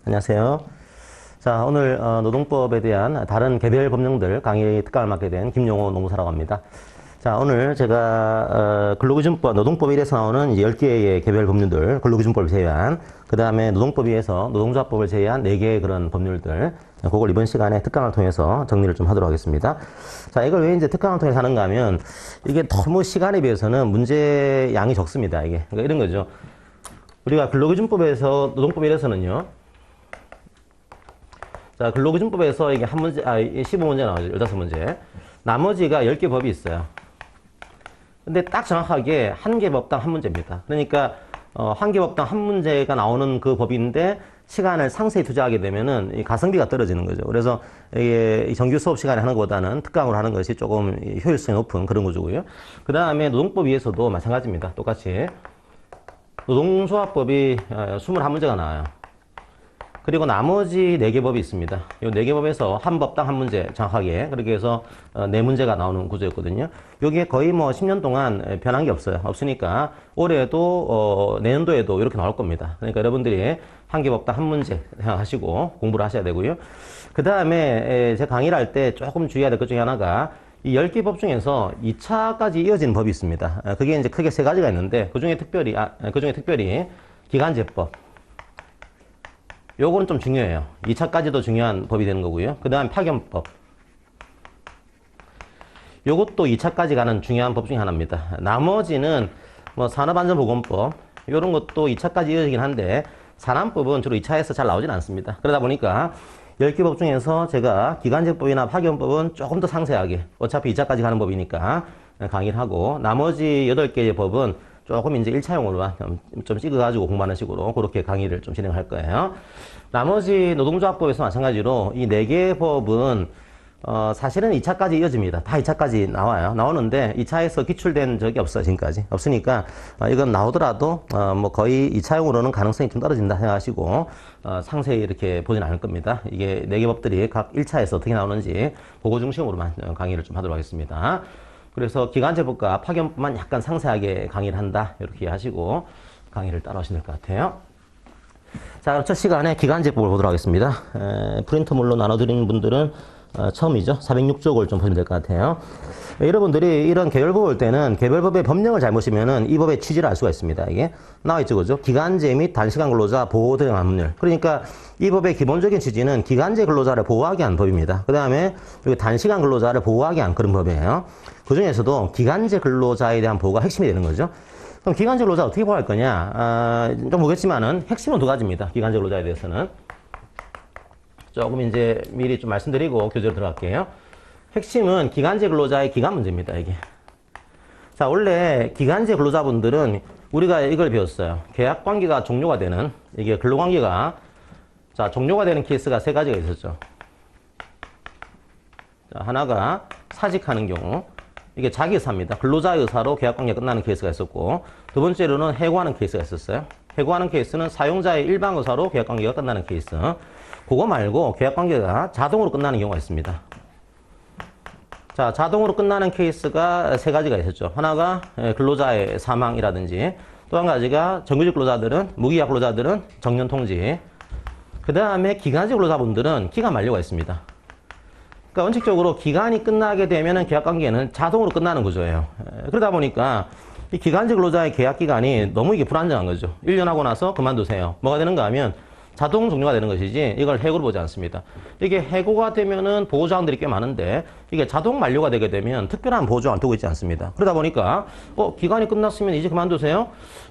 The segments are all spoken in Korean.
안녕하세요. 자, 오늘 노동법에 대한 다른 개별 법령들 강의 특강을 맡게 된 김용호 노무사라고 합니다. 자, 오늘 제가 근로기준법, 노동법 1에서 나오는 이제 10개의 개별 법률들, 근로기준법을 제외한, 그 다음에 노동법 2에서 노동조합법을 제외한 4개의 그런 법률들, 그걸 이번 시간에 특강을 통해서 정리를 좀 하도록 하겠습니다. 자, 이걸 왜 이제 특강을 통해서 하는가 하면, 이게 너무 시간에 비해서는 문제 양이 적습니다, 이게. 그러니까 이런 거죠. 우리가 근로기준법에서, 노동법 1에서는요, 자, 근로기준법에서 이게 15문제 나오죠. 15문제. 나머지가 10개 법이 있어요. 근데 딱 정확하게 한 개 법당 한 문제입니다. 그러니까, 한 개 법당 한 문제가 나오는 그 법인데, 시간을 상세히 투자하게 되면은 이 가성비가 떨어지는 거죠. 그래서 이게 정규 수업 시간에 하는 것보다는 특강으로 하는 것이 조금 효율성이 높은 그런 구조고요. 그 다음에 노동법 위에서도 마찬가지입니다. 똑같이. 노동조합법이 21문제가 나와요. 그리고 나머지 4개 법이 있습니다. 이 4개 법에서 한 법당 한 문제 정확하게 그렇게 해서 4문제가 나오는 구조였거든요. 여기에 거의 뭐 10년 동안 변한 게 없어요. 없으니까 올해도 내년도에도 이렇게 나올 겁니다. 그러니까 여러분들이 한 개 법당 한 문제 생각하시고 공부를 하셔야 되고요. 그 다음에 제 강의를 할 때 조금 주의해야 될 것 중에 하나가 이 10개 법 중에서 2차까지 이어지는 법이 있습니다. 그게 이제 크게 3가지가 있는데 그 중에 특별히 기간제법. 요거는 좀 중요해요. 2차까지도 중요한 법이 되는 거고요. 그 다음 파견법. 요것도 2차까지 가는 중요한 법 중에 하나입니다. 나머지는 뭐 산업안전보건법 요런 것도 2차까지 이어지긴 한데 산안법은 주로 2차에서 잘 나오진 않습니다. 그러다 보니까 10개 법 중에서 제가 기간제법이나 파견법은 조금 더 상세하게 어차피 2차까지 가는 법이니까 강의를 하고 나머지 8개의 법은 조금 이제 1차용으로만 좀 찍어가지고 공부하는 식으로 그렇게 강의를 좀 진행할 거예요. 나머지 노동조합법에서 마찬가지로 이 4개의 법은 사실은 2차까지 이어집니다. 다 2차까지 나와요. 나오는데 2차에서 기출된 적이 없어요. 지금까지. 없으니까 이건 나오더라도 뭐 거의 2차용으로는 가능성이 좀 떨어진다 생각하시고 상세히 이렇게 보진 않을 겁니다. 이게 4개 법들이 각 1차에서 어떻게 나오는지 그거 중심으로만 강의를 좀 하도록 하겠습니다. 그래서 기간제법과 파견법만 약간 상세하게 강의를 한다. 이렇게 하시고 강의를 따라오시면 될 것 같아요. 자, 그럼 첫 시간에 기간제법을 보도록 하겠습니다. 프린터물로 나눠드리는 분들은 처음이죠. 406쪽을 좀 보시면 될 것 같아요. 여러분들이 이런 개별법 볼 때는 개별법의 법령을 잘 보시면은 이 법의 취지를 알 수가 있습니다. 이게 나와있죠. 그죠? 기간제 및 단시간 근로자 보호 등 법률. 그러니까 이 법의 기본적인 취지는 기간제 근로자를 보호하기 위한 법입니다. 그 다음에 단시간 근로자를 보호하기 위한 그런 법이에요. 그 중에서도 기간제 근로자에 대한 보호가 핵심이 되는 거죠. 그럼 기간제 근로자 어떻게 보호할 거냐? 좀 보겠지만은 핵심은 2가지입니다. 기간제 근로자에 대해서는. 조금 이제 미리 좀 말씀드리고 교재로 들어갈게요. 핵심은 기간제 근로자의 기간 문제입니다, 이게. 자, 원래 기간제 근로자분들은 우리가 이걸 배웠어요. 계약 관계가 종료가 되는, 이게 근로관계가, 자, 종료가 되는 케이스가 3가지가 있었죠. 자, 하나가 사직하는 경우, 이게 자기 의사입니다. 근로자의 의사로 계약관계가 끝나는 케이스가 있었고, 두 번째로는 해고하는 케이스가 있었어요. 해고하는 케이스는 사용자의 일방 의사로 계약관계가 끝나는 케이스. 그거 말고 계약관계가 자동으로 끝나는 경우가 있습니다. 자, 자동으로 끝나는 케이스가 3가지가 있었죠. 하나가 근로자의 사망이라든지 또 한 가지가 정규직 근로자들은, 무기약 근로자들은 정년 통지. 그 다음에 기간제 근로자분들은 기간 만료가 있습니다. 그러니까 원칙적으로 기간이 끝나게 되면은 계약관계는 자동으로 끝나는 구조예요. 그러다 보니까 이 기간제 근로자의 계약 기간이 너무 이게 불안정한 거죠. 1년 하고 나서 그만두세요. 뭐가 되는가 하면 자동 종료가 되는 것이지 이걸 해고로 보지 않습니다. 이게 해고가 되면은 보호조항들이 꽤 많은데 이게 자동 만료가 되게 되면 특별한 보호조항을 두고 있지 않습니다. 그러다 보니까 기간이 끝났으면 이제 그만두세요?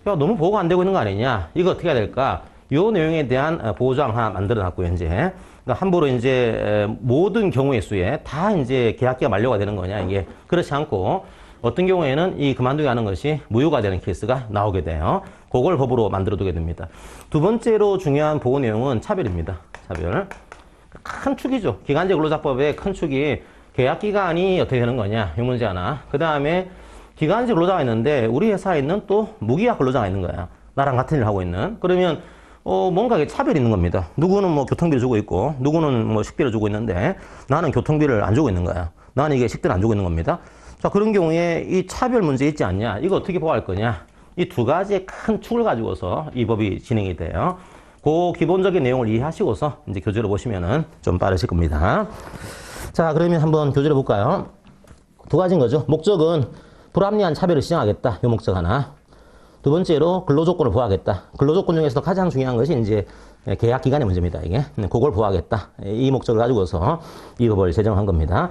야, 너무 보호가 안 되고 있는 거 아니냐? 이거 어떻게 해야 될까? 요 내용에 대한 보호조항 하나 만들어 놨고요, 이제. 그러니까 함부로 이제 모든 경우의 수에 다 이제 계약기가 만료가 되는 거냐, 이게. 그렇지 않고 어떤 경우에는 이 그만두게 하는 것이 무효가 되는 케이스가 나오게 돼요. 그걸 법으로 만들어 두게 됩니다. 두 번째로 중요한 보호 내용은 차별입니다. 차별. 큰 축이죠. 기간제 근로자법의 큰 축이 계약기간이 어떻게 되는 거냐, 이 문제 하나. 그 다음에 기간제 근로자가 있는데 우리 회사에 있는 또 무기약 근로자가 있는 거야. 나랑 같은 일을 하고 있는. 그러면 뭔가 차별이 있는 겁니다. 누구는 뭐 교통비를 주고 있고, 누구는 뭐 식비를 주고 있는데, 나는 교통비를 안 주고 있는 거야. 나는 이게 식비를 안 주고 있는 겁니다. 자, 그런 경우에 이 차별 문제 있지 않냐? 이거 어떻게 보호할 거냐? 이 2가지의 큰 축을 가지고서 이 법이 진행이 돼요. 그 기본적인 내용을 이해하시고서 이제 교재를 보시면은 좀 빠르실 겁니다. 자, 그러면 한번 교재를 볼까요? 두 가지인 거죠. 목적은 불합리한 차별을 시정하겠다. 이 목적 하나. 두 번째로 근로조건을 보호하겠다. 근로조건 중에서도 가장 중요한 것이 이제 계약 기간의 문제입니다. 이게. 그걸 보호하겠다. 이 목적을 가지고서 이 법을 제정한 겁니다.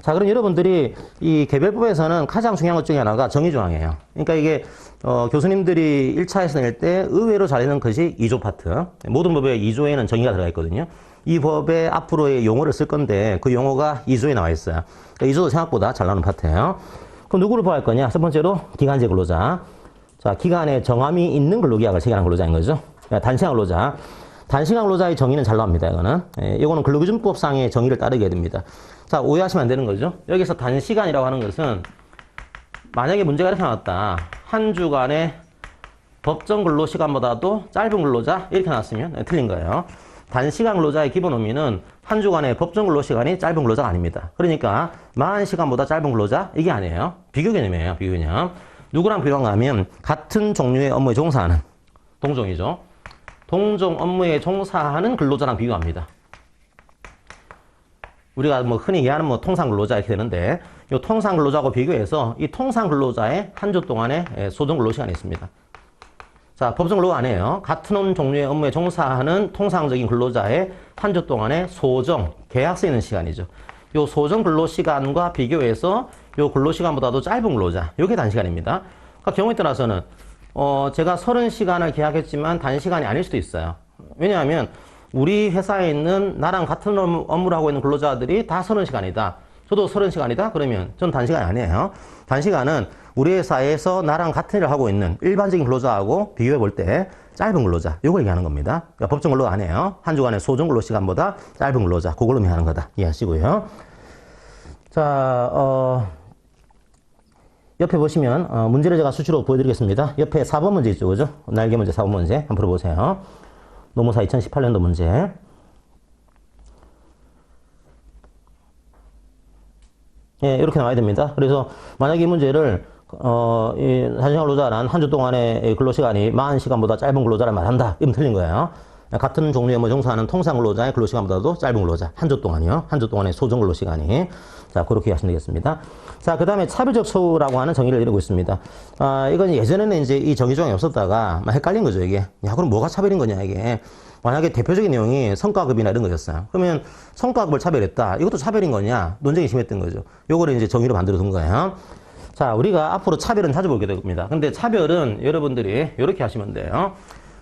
자, 그럼 여러분들이 이 개별법에서는 가장 중요한 것 중에 하나가 정의조항이에요. 그러니까 이게 교수님들이 1차에서 낼 때 의외로 잘 내는 것이 2조 파트. 모든 법의 2조에는 정의가 들어가 있거든요. 이 법에 앞으로의 용어를 쓸 건데 그 용어가 2조에 나와 있어요. 그러니까 2조도 생각보다 잘 나오는 파트예요. 그럼 누구를 보호할 거냐? 첫 번째로 기간제 근로자. 자, 기간에 정함이 있는 근로계약을 체결한 근로자인 거죠. 그러니까 단시간 근로자. 단시간 근로자의 정의는 잘 나옵니다. 이거는. 이거는 근로기준법상의 정의를 따르게 됩니다. 자, 오해하시면 안 되는 거죠. 여기서 단시간이라고 하는 것은 만약에 문제가 이렇게 나왔다. 한 주간의 법정 근로시간보다도 짧은 근로자 이렇게 나왔으면 틀린 거예요. 단시간 근로자의 기본 의미는 한 주간의 법정 근로시간이 짧은 근로자가 아닙니다. 그러니까 40시간보다 짧은 근로자 이게 아니에요. 비교 개념이에요. 비교 개념. 누구랑 비교한가 하면 같은 종류의 업무에 종사하는 동종이죠. 동종 업무에 종사하는 근로자랑 비교합니다. 우리가 뭐 흔히 얘기하는 뭐 통상 근로자 이렇게 되는데 이 통상 근로자하고 비교해서 이 통상 근로자의 한 주 동안의 소정 근로 시간이 있습니다. 자, 법정 근로 아니에요. 같은 종류의 업무에 종사하는 통상적인 근로자의 한 주 동안의 소정, 계약서 있는 시간이죠. 요 소정 근로 시간과 비교해서 요 근로 시간보다도 짧은 근로자, 요게 단시간입니다. 그러니까 경우에 따라서는 제가 30시간을 계약했지만 단시간이 아닐 수도 있어요. 왜냐하면 우리 회사에 있는 나랑 같은 업무를 하고 있는 근로자들이 다 30시간이다. 저도 30시간이다? 그러면 전 단시간이 아니에요. 단시간은 우리 회사에서 나랑 같은 일을 하고 있는 일반적인 근로자하고 비교해 볼 때 짧은 근로자, 요걸 얘기하는 겁니다. 그러니까 법정 근로가 아니에요. 한 주간의 소정 근로 시간보다 짧은 근로자, 그걸 의미하는 거다. 이해하시고요. 자, 옆에 보시면 문제를 제가 수치로 보여드리겠습니다. 옆에 4번 문제 있죠, 그죠? 날개 문제 4번 문제 한번 풀어보세요. 노무사 2018년도 문제. 예, 이렇게 나와야 됩니다. 그래서 만약에 이 문제를 이 단시간 근로자란 한 주 동안의 근로시간이 40시간보다 짧은 근로자를 말한다. 이러면 틀린 거예요. 같은 종류의 업무 종사하는 통상 근로자의 근로시간보다도 짧은 근로자. 한 주 동안이요. 한 주 동안의 소정 근로시간이. 자, 그렇게 하시면 되겠습니다. 자, 그 다음에 차별적 처우라고 하는 정의를 이루고 있습니다. 이건 예전에는 이제 이 정의 조항이 없었다가 막 헷갈린 거죠, 이게. 야, 그럼 뭐가 차별인 거냐, 이게. 만약에 대표적인 내용이 성과급이나 이런 거였어요. 그러면 성과급을 차별했다. 이것도 차별인 거냐? 논쟁이 심했던 거죠. 요거를 이제 정의로 만들어 둔 거예요. 자, 우리가 앞으로 차별은 자주 보게 됩니다. 근데 차별은 여러분들이 이렇게 하시면 돼요.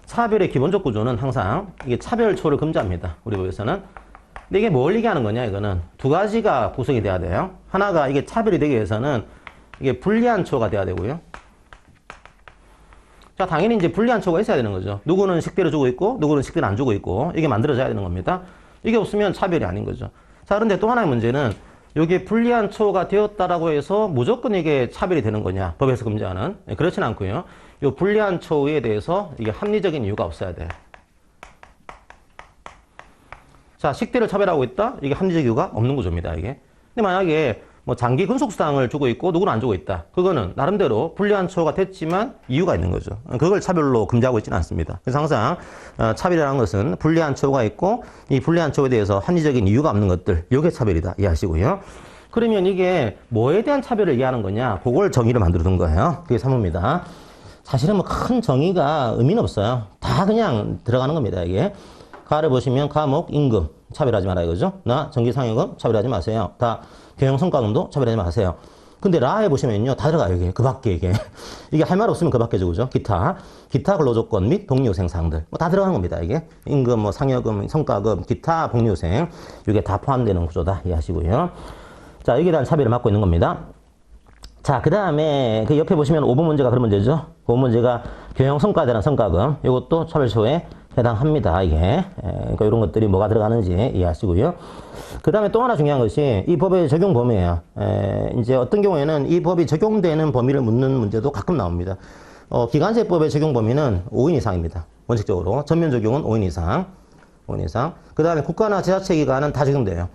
차별의 기본적 구조는 항상 이게 차별초를 금지합니다. 우리 법에서는. 근데 이게 뭘 얘기하는 거냐, 이거는. 두 가지가 구성이 돼야 돼요. 하나가 이게 차별이 되기 위해서는 이게 불리한 초가 돼야 되고요. 자, 당연히 이제 불리한 초가 있어야 되는 거죠. 누구는 식대를 주고 있고, 누구는 식대를 안 주고 있고, 이게 만들어져야 되는 겁니다. 이게 없으면 차별이 아닌 거죠. 자, 그런데 또 하나의 문제는 이게 불리한 초가 되었다라고 해서 무조건 이게 차별이 되는 거냐, 법에서 금지하는. 그렇진 않고요. 이 불리한 초에 대해서 이게 합리적인 이유가 없어야 돼요. 자, 식대를 차별하고 있다? 이게 합리적 이유가 없는 구조입니다, 이게. 근데 만약에 뭐 장기 근속수당을 주고 있고 누구는 안 주고 있다. 그거는 나름대로 불리한 처우가 됐지만 이유가 있는 거죠. 그걸 차별로 금지하고 있지는 않습니다. 그래서 항상 차별이라는 것은 불리한 처우가 있고 이 불리한 처우에 대해서 합리적인 이유가 없는 것들, 이게 차별이다. 이해하시고요. 그러면 이게 뭐에 대한 차별을 얘기하는 거냐? 그걸 정의를 만들어 둔 거예요. 그게 3호입니다. 사실은 뭐 큰 정의가 의미는 없어요. 다 그냥 들어가는 겁니다, 이게. 가를 보시면 과목, 임금 차별하지 말아요, 그죠? 나 정기상여금 차별하지 마세요. 다 경영성과금도 차별하지 마세요. 근데 라에 보시면요, 다 들어가요, 이게. 그 밖에, 이게. 이게 할 말 없으면 그 밖에죠, 그죠? 기타 근로조건 및 복리후생사항들. 뭐 다 들어가는 겁니다, 이게. 임금, 뭐 상여금, 성과금, 기타, 복리후생. 이게 다 포함되는 구조다. 이해하시고요. 자, 여기에 대한 차별을 맡고 있는 겁니다. 자, 그 다음에 그 옆에 보시면 5번 문제가 그런 문제죠. 5번 문제가 경영성과에 대한 성과금. 이것도 차별초에 해당합니다, 이게. 그러니까 이런 것들이 뭐가 들어가는지 이해하시고요. 그 다음에 또 하나 중요한 것이 이 법의 적용 범위예요. 이제 어떤 경우에는 이 법이 적용되는 범위를 묻는 문제도 가끔 나옵니다. 기간제법의 적용 범위는 5인 이상입니다. 원칙적으로. 전면 적용은 5인 이상. 5인 이상. 그 다음에 국가나 지자체기관은 다 적용돼요.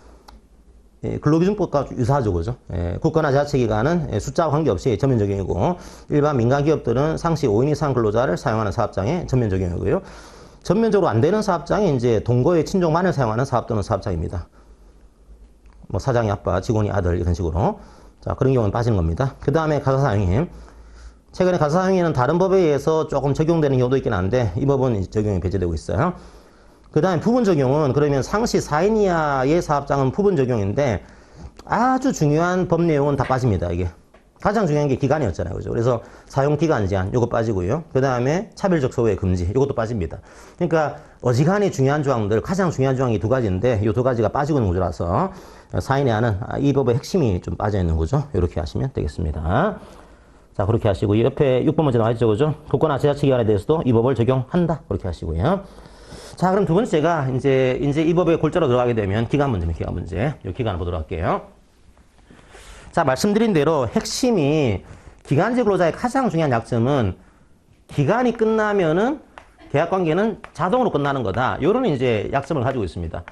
근로기준법과 유사하죠, 그죠? 국가나 지자체기관은 숫자와 관계없이 전면 적용이고, 일반 민간 기업들은 상시 5인 이상 근로자를 사용하는 사업장에 전면 적용이고요. 전면적으로 안 되는 사업장이 이제 동거의 친족만을 사용하는 사업 또는 사업장입니다. 뭐 사장이 아빠, 직원이 아들 이런 식으로. 자, 그런 경우는 빠지는 겁니다. 그 다음에 가사사용인. 최근에 가사사용인은 다른 법에 의해서 조금 적용되는 경우도 있긴 한데 이 법은 적용이 배제되고 있어요. 그 다음에 부분 적용은 그러면 상시 4인 이하의 사업장은 부분 적용인데 아주 중요한 법 내용은 다 빠집니다. 이게 가장 중요한 게 기간이었잖아요. 그죠? 그래서 사용 기간 제한 요거 빠지고요. 그 다음에 차별적 소외 금지 요것도 빠집니다. 그러니까 어지간히 중요한 조항들, 가장 중요한 조항이 두 가지인데 이 두 가지가 빠지고 있는 구조라서 4인 이하는 이 법의 핵심이 좀 빠져 있는 구조. 이렇게 하시면 되겠습니다. 자, 그렇게 하시고 옆에 6번 문제 나와 있죠. 그죠? 국가나 지자체 기관에 대해서도 이 법을 적용한다. 그렇게 하시고요. 자, 그럼 두 번째가 이제 이 법에 골자로 들어가게 되면 기간 문제입니다. 기간 문제. 이 기간을 보도록 할게요. 자, 말씀드린 대로 핵심이 기간제 근로자의 가장 중요한 약점은 기간이 끝나면은 계약 관계는 자동으로 끝나는 거다. 요런 이제 약점을 가지고 있습니다.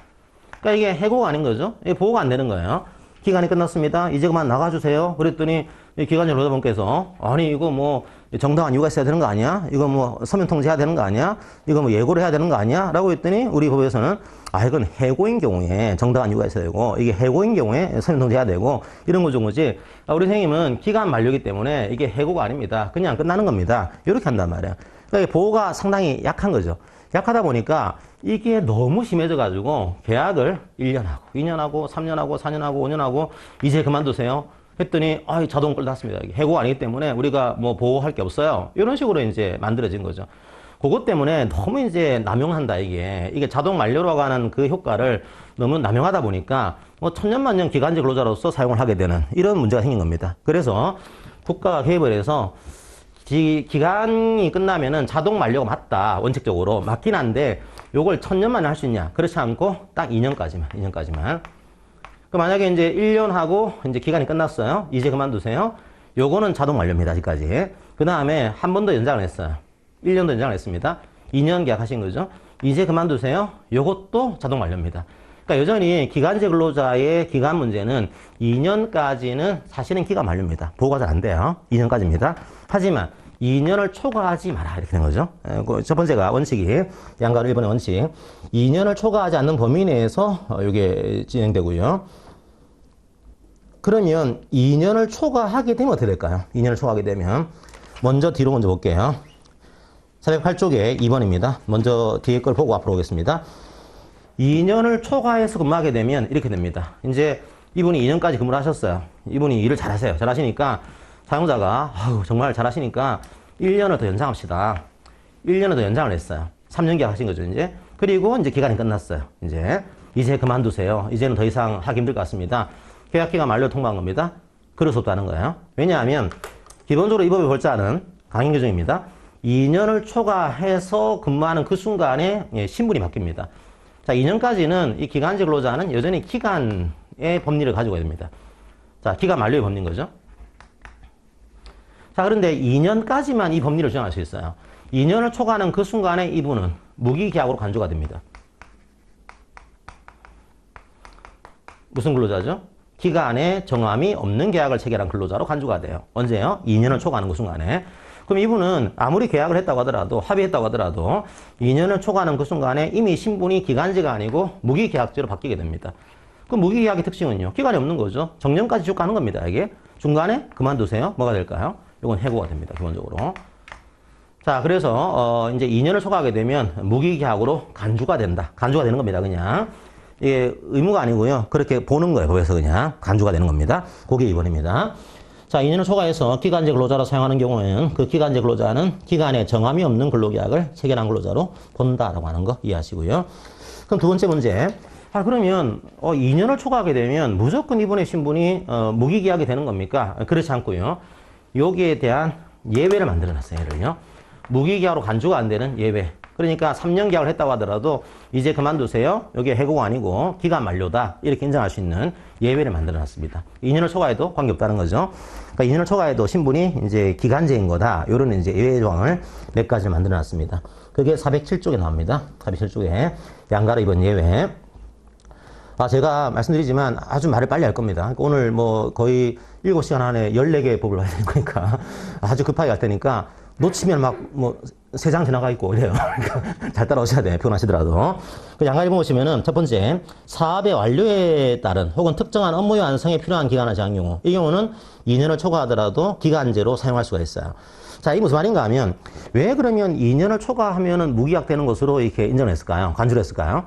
그러니까 이게 해고가 아닌 거죠. 이게 보호가 안 되는 거예요. 기간이 끝났습니다. 이제 그만 나가주세요. 그랬더니 기간제 근로자분께서 아니 이거 뭐 정당한 이유가 있어야 되는 거 아니야? 이거 뭐 서면 통지해야 되는 거 아니야? 이거 뭐 예고를 해야 되는 거 아니야? 라고 했더니 우리 법에서는 아 이건 해고인 경우에 정당한 이유가 있어야 되고 이게 해고인 경우에 서면 통지해야 되고 이런 거죠. 거지. 우리 선생님은 기간 만료이기 때문에 이게 해고가 아닙니다. 그냥 끝나는 겁니다. 이렇게 한단 말이에요. 그러니까 보호가 상당히 약한 거죠. 약하다 보니까 이게 너무 심해져 가지고 계약을 1년하고 2년하고 3년하고 4년하고 5년하고 이제 그만두세요. 했더니 자동 끝났습니다. 해고가 아니기 때문에 우리가 뭐 보호할 게 없어요. 이런 식으로 이제 만들어진 거죠. 그것 때문에 너무 이제 남용한다 이게 자동 만료로 가는 그 효과를 너무 남용하다 보니까 뭐 천년만년 기간제 근로자로서 사용을 하게 되는 이런 문제가 생긴 겁니다. 그래서 국가가 개입을 해서 기간이 끝나면은 자동 만료가 맞다. 원칙적으로 맞긴 한데 요걸 천년만에 할 수 있냐? 그렇지 않고 딱 2년까지만. 그 만약에 이제 1년 하고 이제 기간이 끝났어요. 이제 그만두세요. 요거는 자동 만료입니다. 아직까지. 그 다음에 한 번 더 연장을 했어요. 1년 더 연장을 했습니다. 2년 계약하신 거죠. 이제 그만두세요. 요것도 자동 만료입니다. 그러니까 여전히 기간제 근로자의 기간 문제는 2년까지는 사실은 기간 만료입니다. 보호가 잘 안 돼요. 2년까지입니다. 하지만 2년을 초과하지 마라 이렇게 된 거죠. 첫 번째가 원칙이 양가로 1번의 원칙 2년을 초과하지 않는 범위 내에서 이게 진행되고요. 그러면 2년을 초과하게 되면 어떻게 될까요? 2년을 초과하게 되면 뒤로 먼저 볼게요. 408쪽에 2번입니다. 먼저 뒤에 걸 보고 앞으로 오겠습니다. 2년을 초과해서 근무하게 되면 이렇게 됩니다. 이제 이분이 2년까지 근무를 하셨어요. 이분이 일을 잘하세요. 잘하시니까 사용자가 정말 잘하시니까 1년을 더 연장합시다. 1년을 더 연장을 했어요. 3년 계약하신 거죠, 이제. 그리고 이제 기간이 끝났어요. 이제 그만두세요. 이제는 더 이상 하기 힘들 것 같습니다. 계약 기간 만료 통보한 겁니다. 그럴 수 없다는 거예요. 왜냐하면 기본적으로 이 법의 골자는 강행 규정입니다. 2년을 초과해서 근무하는 그 순간에 신분이 바뀝니다. 자, 2년까지는 이 기간제 근로자는 여전히 기간의 법리를 가지고 됩니다. 자, 기간 만료의 법리인 거죠. 자, 그런데 2년까지만 이 법리를 적용할 수 있어요. 2년을 초과하는 그 순간에 이분은 무기계약으로 간주가 됩니다. 무슨 근로자죠? 기간에 정함이 없는 계약을 체결한 근로자로 간주가 돼요. 언제요? 2년을 초과하는 그 순간에. 그럼 이분은 아무리 계약을 했다고 하더라도 합의했다고 하더라도 2년을 초과하는 그 순간에 이미 신분이 기간제가 아니고 무기계약제로 바뀌게 됩니다. 그럼 무기계약의 특징은요? 기간이 없는 거죠. 정년까지 쭉 가는 겁니다. 이게 중간에 그만두세요. 뭐가 될까요? 이건 해고가 됩니다. 기본적으로. 자, 그래서 이제 2년을 초과하게 되면 무기계약으로 간주가 된다. 간주가 되는 겁니다. 그냥. 이게 의무가 아니고요. 그렇게 보는 거예요. 법에서 그냥 간주가 되는 겁니다. 그게 2번입니다. 자, 2년을 초과해서 기간제 근로자로 사용하는 경우에는 그 기간제 근로자는 기간에 정함이 없는 근로계약을 체결한 근로자로 본다라고 하는 거 이해하시고요. 그럼 두 번째 문제. 그러면 2년을 초과하게 되면 무조건 이분의 신분이 무기계약이 되는 겁니까? 그렇지 않고요. 여기에 대한 예외를 만들어놨어요. 예를요. 무기계약으로 간주가 안 되는 예외. 그러니까 3년 계약을 했다고 하더라도 이제 그만두세요. 여기에 해고가 아니고 기간 만료다. 이렇게 인정할 수 있는 예외를 만들어놨습니다. 2년을 초과해도 관계없다는 거죠. 그러니까 2년을 초과해도 신분이 이제 기간제인 거다. 이런 이제 예외 조항을 몇 가지 만들어놨습니다. 그게 407쪽에 나옵니다. 407쪽에 양가로 이번 예외. 제가 말씀드리지만 아주 말을 빨리 할 겁니다. 그러니까 오늘 뭐 거의 7시간 안에 14개의 법을 봐야 되니까 아주 급하게 할 테니까 놓치면 막 뭐 3장 지나가 있고 이래요. 그러니까 잘 따라오셔야 돼요. 피곤하시더라도. 그 양가리 보시면은 첫 번째, 사업의 완료에 따른 혹은 특정한 업무의 완성에 필요한 기간을 정한 경우. 이 경우는 2년을 초과하더라도 기간제로 사용할 수가 있어요. 자, 이 무슨 말인가 하면 왜 그러면 2년을 초과하면은 무기약되는 것으로 이렇게 인정을 했을까요? 간주를 했을까요?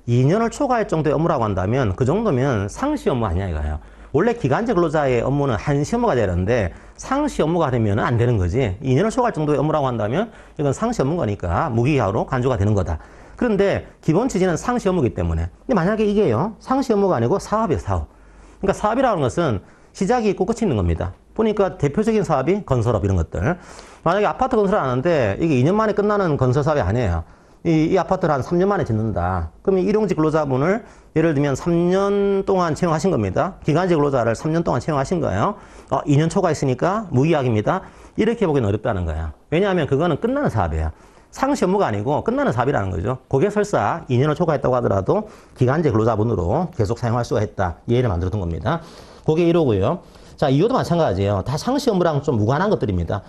2년을 초과할 정도의 업무라고 한다면 그 정도면 상시 업무 아니야 이거예요. 원래 기간제 근로자의 업무는 한시 업무가 되는데 상시 업무가 되면 안 되는 거지. 2년을 초과할 정도의 업무라고 한다면 이건 상시 업무인 거니까 무기하로 간주가 되는 거다. 그런데 기본 취지는 상시 업무이기 때문에. 근데 만약에 이게요, 상시 업무가 아니고 사업이에요, 사업. 그러니까 사업이라는 것은 시작이 있고 끝이 있는 겁니다. 보니까 대표적인 사업이 건설업 이런 것들. 만약에 아파트 건설을 하는데 이게 2년 만에 끝나는 건설 사업이 아니에요. 이 아파트를 한 3년 만에 짓는다. 그러면 일용직 근로자분을 예를 들면 3년 동안 채용하신 겁니다. 기간직 근로자를 3년 동안 채용하신 거예요. 2년 초과 있으니까 무기약입니다. 이렇게 보기는 어렵다는 거예요. 왜냐하면 그거는 끝나는 사업이에요. 상시 업무가 아니고 끝나는 사업이라는 거죠. 그게 설사 2년을 초과했다고 하더라도 기간제 근로자분으로 계속 사용할 수가 있다. 예를 만들어둔 겁니다. 그게 1호고요. 자, 2호도 마찬가지예요. 다 상시 업무랑 좀 무관한 것들입니다.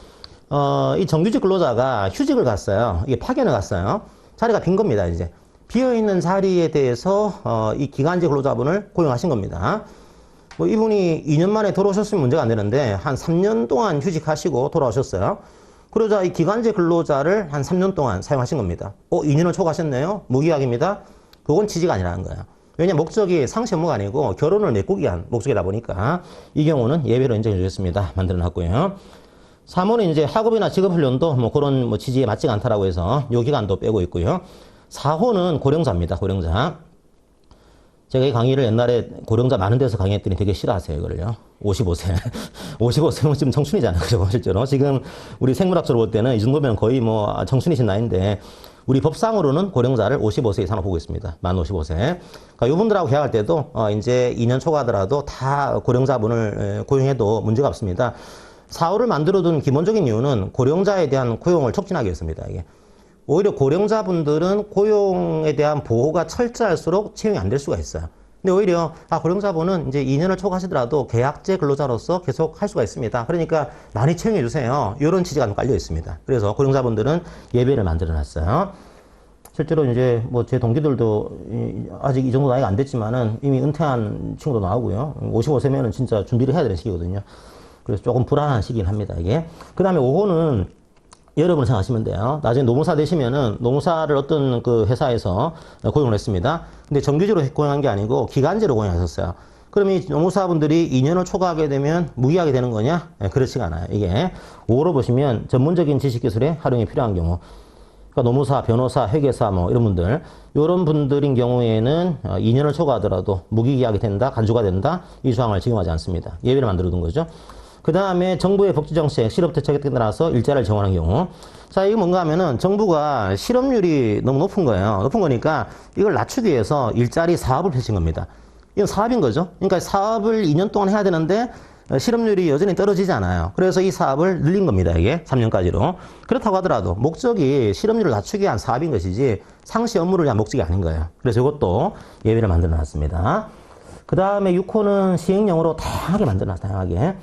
이 정규직 근로자가 휴직을 갔어요. 이게 파견을 갔어요. 자리가 빈 겁니다, 이제. 비어있는 자리에 대해서, 이 기간제 근로자분을 고용하신 겁니다. 뭐, 이분이 2년 만에 돌아오셨으면 문제가 안 되는데, 한 3년 동안 휴직하시고 돌아오셨어요. 그러자 이 기간제 근로자를 한 3년 동안 사용하신 겁니다. 2년을 초과하셨네요? 무기약입니다. 그건 취지가 아니라는 거예요. 왜냐면 목적이 상시 업무가 아니고 결혼을 메꾸기 위한 목적이다 보니까 이 경우는 예외로 인정해 주겠습니다. 만들어 놨고요. 3호는 이제 학업이나 직업훈련도 뭐 그런 뭐 취지에 맞지가 않다라고 해서 요 기간도 빼고 있고요. 4호는 고령자입니다. 고령자. 제가 이 강의를 옛날에 고령자 많은 데서 강의했더니 되게 싫어하세요, 이거를요. 55세. 55세면 지금 청춘이잖아요. 그죠? 실제로. 지금 우리 생물학적으로 볼 때는 이 정도면 거의 뭐 청춘이신 나이인데 우리 법상으로는 고령자를 55세 이상으로 보고 있습니다. 만 55세. 그러니까 이분들하고 계약할 때도 이제 2년 초과하더라도 다 고령자분을 고용해도 문제가 없습니다. 4호를 만들어둔 기본적인 이유는 고령자에 대한 고용을 촉진하기 위해서입니다. 이게. 오히려 고령자분들은 고용에 대한 보호가 철저할수록 채용이 안 될 수가 있어요. 근데 오히려 고령자분은 이제 2년을 초과하시더라도 계약제 근로자로서 계속 할 수가 있습니다. 그러니까 많이 채용해 주세요. 이런 취지가 좀 깔려 있습니다. 그래서 고령자분들은 예배를 만들어 놨어요. 실제로 이제 뭐 제 동기들도 아직 이 정도 나이가 안 됐지만은 이미 은퇴한 친구도 나오고요. 55세면은 진짜 준비를 해야 되는 시기거든요. 그래서 조금 불안한 시기긴 합니다, 이게. 그 다음에 5호는 여러분 생각하시면 돼요. 나중에 노무사 되시면은 노무사를 어떤 그 회사에서 고용을 했습니다. 근데 정규직으로 고용한 게 아니고 기간제로 고용하셨어요. 그럼 이 노무사분들이 2년을 초과하게 되면 무기하게 되는 거냐? 네, 그렇지가 않아요. 이게 5호로 보시면 전문적인 지식기술의 활용이 필요한 경우. 그러니까 노무사, 변호사, 회계사 뭐 이런 분들. 이런 분들인 경우에는 2년을 초과하더라도 무기하게 된다, 간주가 된다. 이 조항을 적용하지 않습니다. 예외를 만들어 둔 거죠. 그 다음에 정부의 복지정책, 실업대책에 따라서 일자리를 정하는 경우. 자, 이게 뭔가 하면은 정부가 실업률이 너무 높은 거예요. 높은 거니까 이걸 낮추기 위해서 일자리 사업을 펼친 겁니다. 이건 사업인 거죠. 그러니까 사업을 2년 동안 해야 되는데 실업률이 여전히 떨어지지 않아요. 그래서 이 사업을 늘린 겁니다. 이게 3년까지로. 그렇다고 하더라도 목적이 실업률을 낮추기 위한 사업인 것이지 상시 업무를 위한 목적이 아닌 거예요. 그래서 이것도 예외를 만들어 놨습니다. 그 다음에 6호는 시행령으로 다양하게 만들어 놨어요. 다양하게.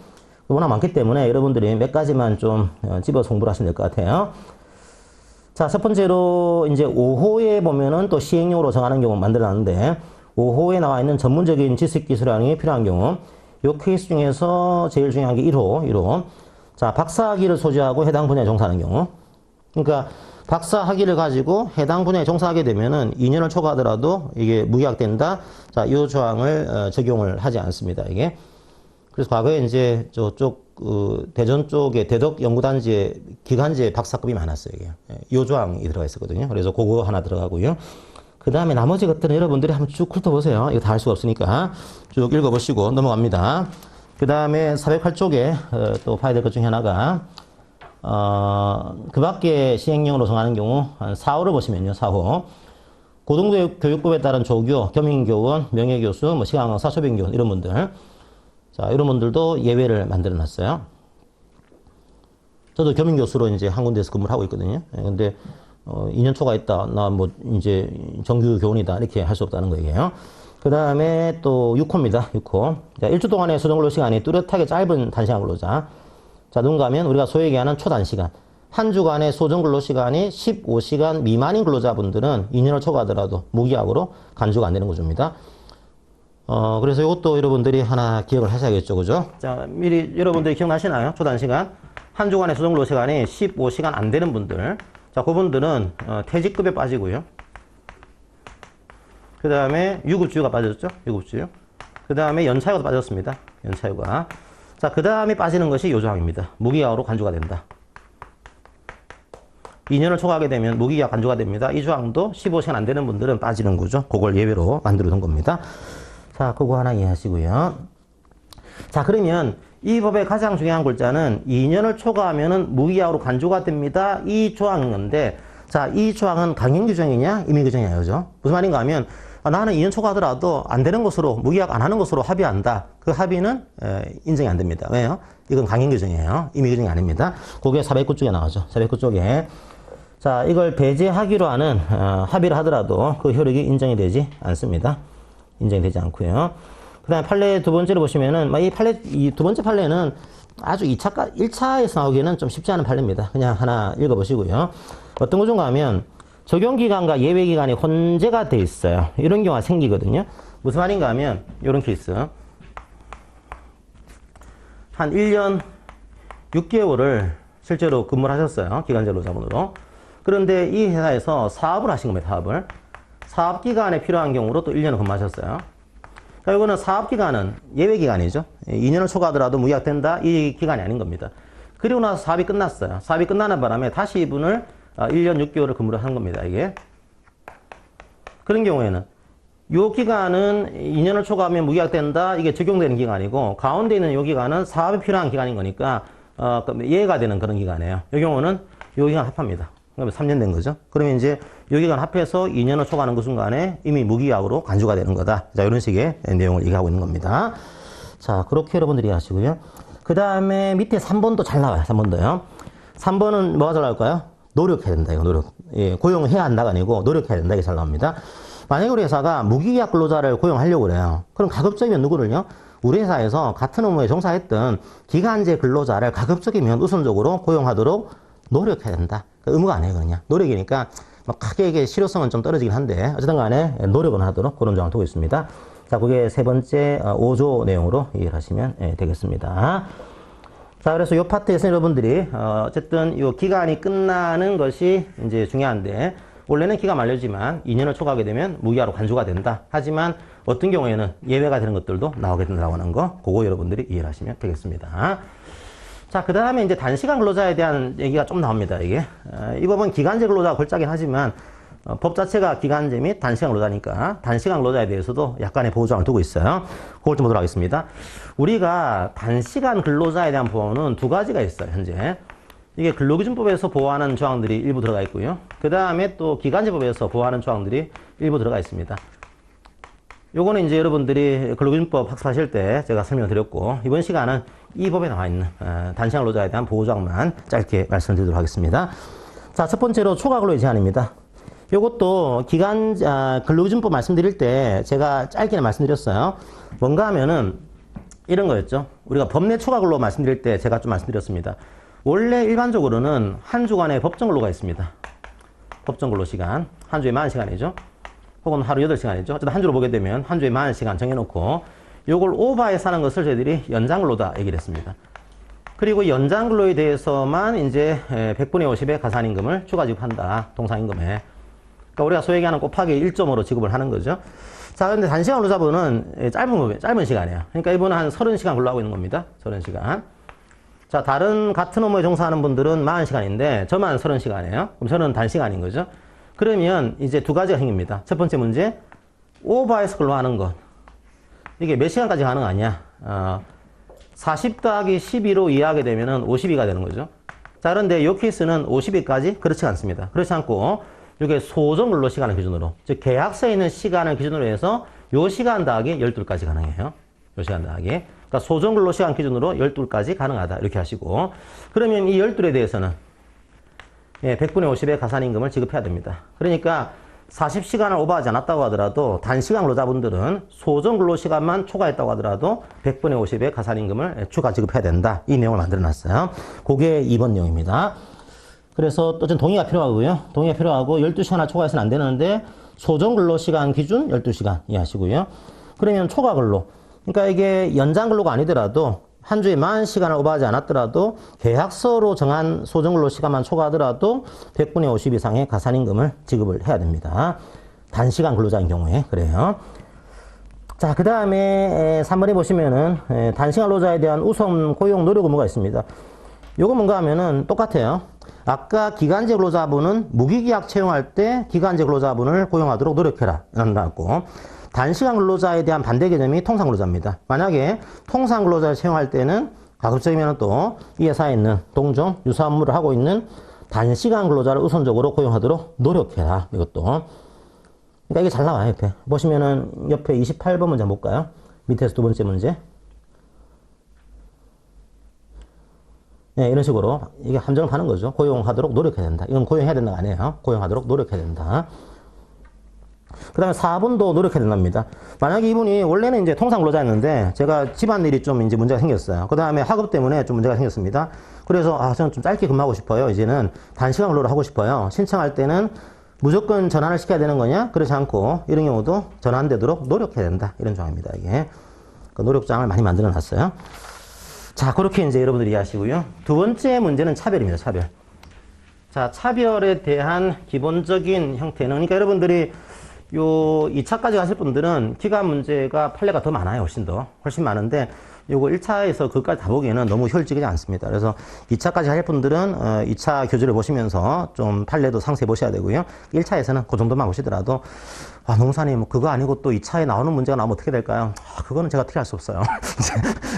워낙 많기 때문에 여러분들이 몇 가지만 좀 집어서 공부를 하시면 될 것 같아요. 자, 첫 번째로 이제 5호에 보면은 또 시행령으로 정하는 경우 만들어놨는데 5호에 나와 있는 전문적인 지식기술학이 필요한 경우 이 케이스 중에서 제일 중요한 게 1호. 자, 박사학위를 소지하고 해당 분야에 종사하는 경우. 그러니까 박사학위를 가지고 해당 분야에 종사하게 되면은 2년을 초과하더라도 이게 무기약된다. 자, 이 조항을 적용을 하지 않습니다. 이게. 그래서 과거에 이제 저쪽 대전 쪽에 대덕연구단지에 기간제 박사급이 많았어요. 이게. 이 조항이 들어가 있었거든요. 그래서 그거 하나 들어가고요. 그 다음에 나머지 것들은 여러분들이 한번 쭉 훑어보세요. 이거 다 할 수가 없으니까 쭉 읽어보시고 넘어갑니다. 그 다음에 408쪽에 또 봐야 될 것 중에 하나가 그 밖에 시행령으로 정하는 경우 한 4호를 보시면요. 4호. 고등교육법에 따른 조교, 겸임교원, 명예교수, 뭐 시간강사, 소변교원 이런 분들. 자, 이런 분들도 예외를 만들어 놨어요. 저도 겸임교수로 이제 한 군데에서 근무를 하고 있거든요. 근데 2년 초과했다. 나 뭐 이제 정규 교원이다. 이렇게 할 수 없다는 거예요. 그 다음에 또 6호입니다. 6호. 자, 1주 동안의 수정근로 시간이 뚜렷하게 짧은 단시간 근로자. 자, 누군가 하면 우리가 소위 얘기하는 초단시간. 한 주간의 소정 근로시간이 15시간 미만인 근로자분들은 2년을 초과하더라도 무기약으로 간주가 안 되는 구조입니다. 그래서 이것도 여러분들이 하나 기억을 하셔야겠죠. 그죠? 자, 미리 여러분들이 기억나시나요? 초단시간. 한 주간의 소정 근로시간이 15시간 안 되는 분들. 자, 그분들은 퇴직급여 빠지고요. 그 다음에 유급주유가 빠졌죠? 유급주유. 그 다음에 연차휴가도 빠졌습니다. 연차휴가. 자, 그 다음에 빠지는 것이 요 조항입니다. 무기약으로 간주가 된다. 2년을 초과하게 되면 무기약 간주가 됩니다. 이 조항도 15시간 안 되는 분들은 빠지는 거죠. 그걸 예외로 만들어 둔 겁니다. 자, 그거 하나 이해하시고요. 자, 그러면 이 법의 가장 중요한 글자는 2년을 초과하면은 무기약으로 간주가 됩니다. 이 조항인 건데, 자, 이 조항은 강행 규정이냐, 임의 규정이냐, 그죠? 무슨 말인가 하면, 나는 2년 초과하더라도 안 되는 것으로, 무기약 안 하는 것으로 합의한다. 그 합의는 인정이 안 됩니다. 왜요? 이건 강행 규정이에요. 임의 규정이 아닙니다. 그게 409 쪽에 나오죠. 409 쪽에. 자, 이걸 배제하기로 하는 합의를 하더라도 그 효력이 인정이 되지 않습니다. 인정이 되지 않고요. 그 다음에 판례 두 번째로 보시면은, 이 두 번째 판례는 아주 1차에서 나오기에는 좀 쉽지 않은 판례입니다. 그냥 하나 읽어보시고요. 어떤 구조인가 하면, 적용기간과 예외기간이 혼재가 돼 있어요. 이런 경우가 생기거든요. 무슨 말인가 하면, 이런 케이스. 한 1년 6개월을 실제로 근무를 하셨어요. 기간근로자분으로. 그런데 이 회사에서 사업을 하신 겁니다. 사업을. 사업기간에 필요한 경우로 또 1년을 근무하셨어요. 그러니까 이거는 사업기간은 예외기간이죠. 2년을 초과하더라도 무기약된다. 이 기간이 아닌 겁니다. 그리고 나서 사업이 끝났어요. 사업이 끝나는 바람에 다시 이분을 1년 6개월을 근무를 한 겁니다. 이게. 그런 경우에는 이 기간은 2년을 초과하면 무기약된다. 이게 적용되는 기간이고 가운데 있는 이 기간은 사업이 필요한 기간인 거니까 예외가 되는 그런 기간이에요. 이 경우는 이 기간 합합니다. 그러면 3년 된 거죠. 그러면 이제 이 기간 합해서 2년을 초과하는 그 순간에 이미 무기약으로 간주가 되는 거다. 자, 이런 식의 내용을 얘기하고 있는 겁니다. 자, 그렇게 여러분들이 하시고요. 그 다음에 밑에 3번도 잘 나와요. 3번도요. 3번은 뭐가 잘 나올까요? 노력해야 된다. 이거 노력. 예, 고용해야 한다가 아니고 노력해야 된다. 이게 잘 나옵니다. 만약에 우리 회사가 무기약 근로자를 고용하려고 그래요. 그럼 가급적이면 누구를요? 우리 회사에서 같은 업무에 종사했던 기간제 근로자를 가급적이면 우선적으로 고용하도록 노력해야 된다. 의무가 아니에요, 그냥. 노력이니까 막 크게 이게 실효성은 좀 떨어지긴 한데 어쨌든 간에 노력은 하도록 그런 조항을 두고 있습니다. 자, 그게 세 번째 5조 내용으로 이해를 하시면 되겠습니다. 자, 그래서 이 파트에서 여러분들이 어쨌든 이 기간이 끝나는 것이 이제 중요한데 원래는 기간 만료지만 2년을 초과하게 되면 무기약으로 간주가 된다. 하지만 어떤 경우에는 예외가 되는 것들도 나오게 된다고 하는 거, 그거 여러분들이 이해를 하시면 되겠습니다. 자, 그 다음에 이제 단시간 근로자에 대한 얘기가 좀 나옵니다, 이게. 이 법은 기간제 근로자가 골자긴 하지만, 법 자체가 기간제 및 단시간 근로자니까, 단시간 근로자에 대해서도 약간의 보호조항을 두고 있어요. 그걸 좀 보도록 하겠습니다. 우리가 단시간 근로자에 대한 보호는 두 가지가 있어요, 현재. 이게 근로기준법에서 보호하는 조항들이 일부 들어가 있고요. 그 다음에 또 기간제법에서 보호하는 조항들이 일부 들어가 있습니다. 요거는 이제 여러분들이 근로기준법 학습하실 때 제가 설명을 드렸고, 이번 시간은 이 법에 나와 있는 단시간 근로자에 대한 보호조항만 짧게 말씀드리도록 하겠습니다. 자, 첫 번째로 초과근로의 제한입니다. 요것도 근로기준법 말씀드릴 때 제가 짧게는 말씀드렸어요. 뭔가 하면은 이런 거였죠. 우리가 법내 초과근로 말씀드릴 때 제가 좀 말씀드렸습니다. 원래 일반적으로는 한 주간의 법정근로가 있습니다. 법정근로시간. 한 주에 40시간이죠. 혹은 하루 8시간이죠. 어쨌든 한 주로 보게 되면 한 주에 40시간 정해놓고 요걸 오버해서 하는 것을 저희들이 연장근로다 얘기를 했습니다. 그리고 연장근로에 대해서만 이제 100분의 50의 가산임금을 추가 지급한다. 동상임금에. 그러니까 우리가 소위 얘기하는 곱하기 1.5로 지급을 하는 거죠. 자, 근데 단시간 근로자분은 짧은 시간이에요. 그러니까 이분은 한 30시간 근로하고 있는 겁니다. 30시간. 자, 다른 같은 업무에 종사하는 분들은 40시간인데 저만 30시간이에요. 그럼 저는 단시간인 거죠. 그러면 이제 두 가지가 생깁니다. 첫 번째 문제, 오버해서 근로하는 것. 이게 몇 시간까지 가능하냐? 40 더하기 12로 이해하게 되면은 52가 되는 거죠. 자, 그런데 이 케이스는 52까지 그렇지 않습니다. 그렇지 않고, 이게 소정 근로 시간을 기준으로, 즉, 계약서에 있는 시간을 기준으로 해서 요 시간 더하기 12까지 가능해요. 요 시간 더하기. 그러니까 소정 근로 시간 기준으로 12까지 가능하다. 이렇게 하시고. 그러면 이 12에 대해서는 100분의 50의 가산임금을 지급해야 됩니다. 그러니까 40시간을 오버하지 않았다고 하더라도 단시간 근로자분들은 소정 근로시간만 초과했다고 하더라도 100분의 50의 가산임금을 추가 지급해야 된다. 이 내용을 만들어 놨어요. 그게 2번 내용입니다. 그래서 또 전 동의가 필요하고요. 동의가 필요하고 12시간을 초과해서는 안 되는데 소정 근로 시간 기준 12시간 이해하시고요. 그러면 초과 근로. 그러니까 이게 연장 근로가 아니더라도 한 주에 40시간을 오버하지 않았더라도 계약서로 정한 소정 근로 시간만 초과하더라도 100분의 50 이상의 가산임금을 지급을 해야 됩니다. 단시간 근로자인 경우에 그래요. 자, 그 다음에 3번에 보시면은 단시간 근로자에 대한 우선 고용 노력 의무가 있습니다. 요거 뭔가 하면은 똑같아요. 아까 기간제 근로자분은 무기계약 채용할 때 기간제 근로자분을 고용하도록 노력해라. 이런다고. 단시간 근로자에 대한 반대 개념이 통상 근로자입니다. 만약에 통상 근로자를 채용할 때는 가급적이면 또 이 회사에 있는 동종, 유사 업무를 하고 있는 단시간 근로자를 우선적으로 고용하도록 노력해라. 이것도. 그러니까 이게 잘 나와요, 옆에. 보시면은 옆에 28번 문제 한번 볼까요? 밑에서 두 번째 문제. 네, 이런 식으로 이게 함정을 파는 거죠. 고용하도록 노력해야 된다. 이건 고용해야 된다가 아니에요. 고용하도록 노력해야 된다. 그 다음에 4번도 노력해야 된답니다. 만약에 이분이 원래는 이제 통상 근로자였는데 제가 집안일이 좀 이제 문제가 생겼어요. 그 다음에 학업 때문에 좀 문제가 생겼습니다. 그래서 저는 좀 짧게 근무하고 싶어요. 이제는 단시간 근로를 하고 싶어요. 신청할 때는 무조건 전환을 시켜야 되는 거냐? 그렇지 않고 이런 경우도 전환되도록 노력해야 된다. 이런 조항입니다. 이게 그 노력장을 많이 만들어 놨어요. 자, 그렇게 이제 여러분들이 이해하시고요. 두 번째 문제는 차별입니다. 차별. 자, 차별에 대한 기본적인 형태는, 그러니까 여러분들이 요 2차까지 가실 분들은 기간 문제가 판례가 더 많아요. 훨씬 많은데 요거 1차에서 그것까지 다 보기에는 너무 효율적이지 않습니다. 그래서 2차까지 할 분들은 2차 교재를 보시면서 좀 판례도 상세히 보셔야 되고요. 1차에서는 그 정도만 보시더라도 농사님 뭐 그거 아니고 또 2차에 나오는 문제가 나오면 어떻게 될까요? 그거는 제가 어떻게 할 수 없어요.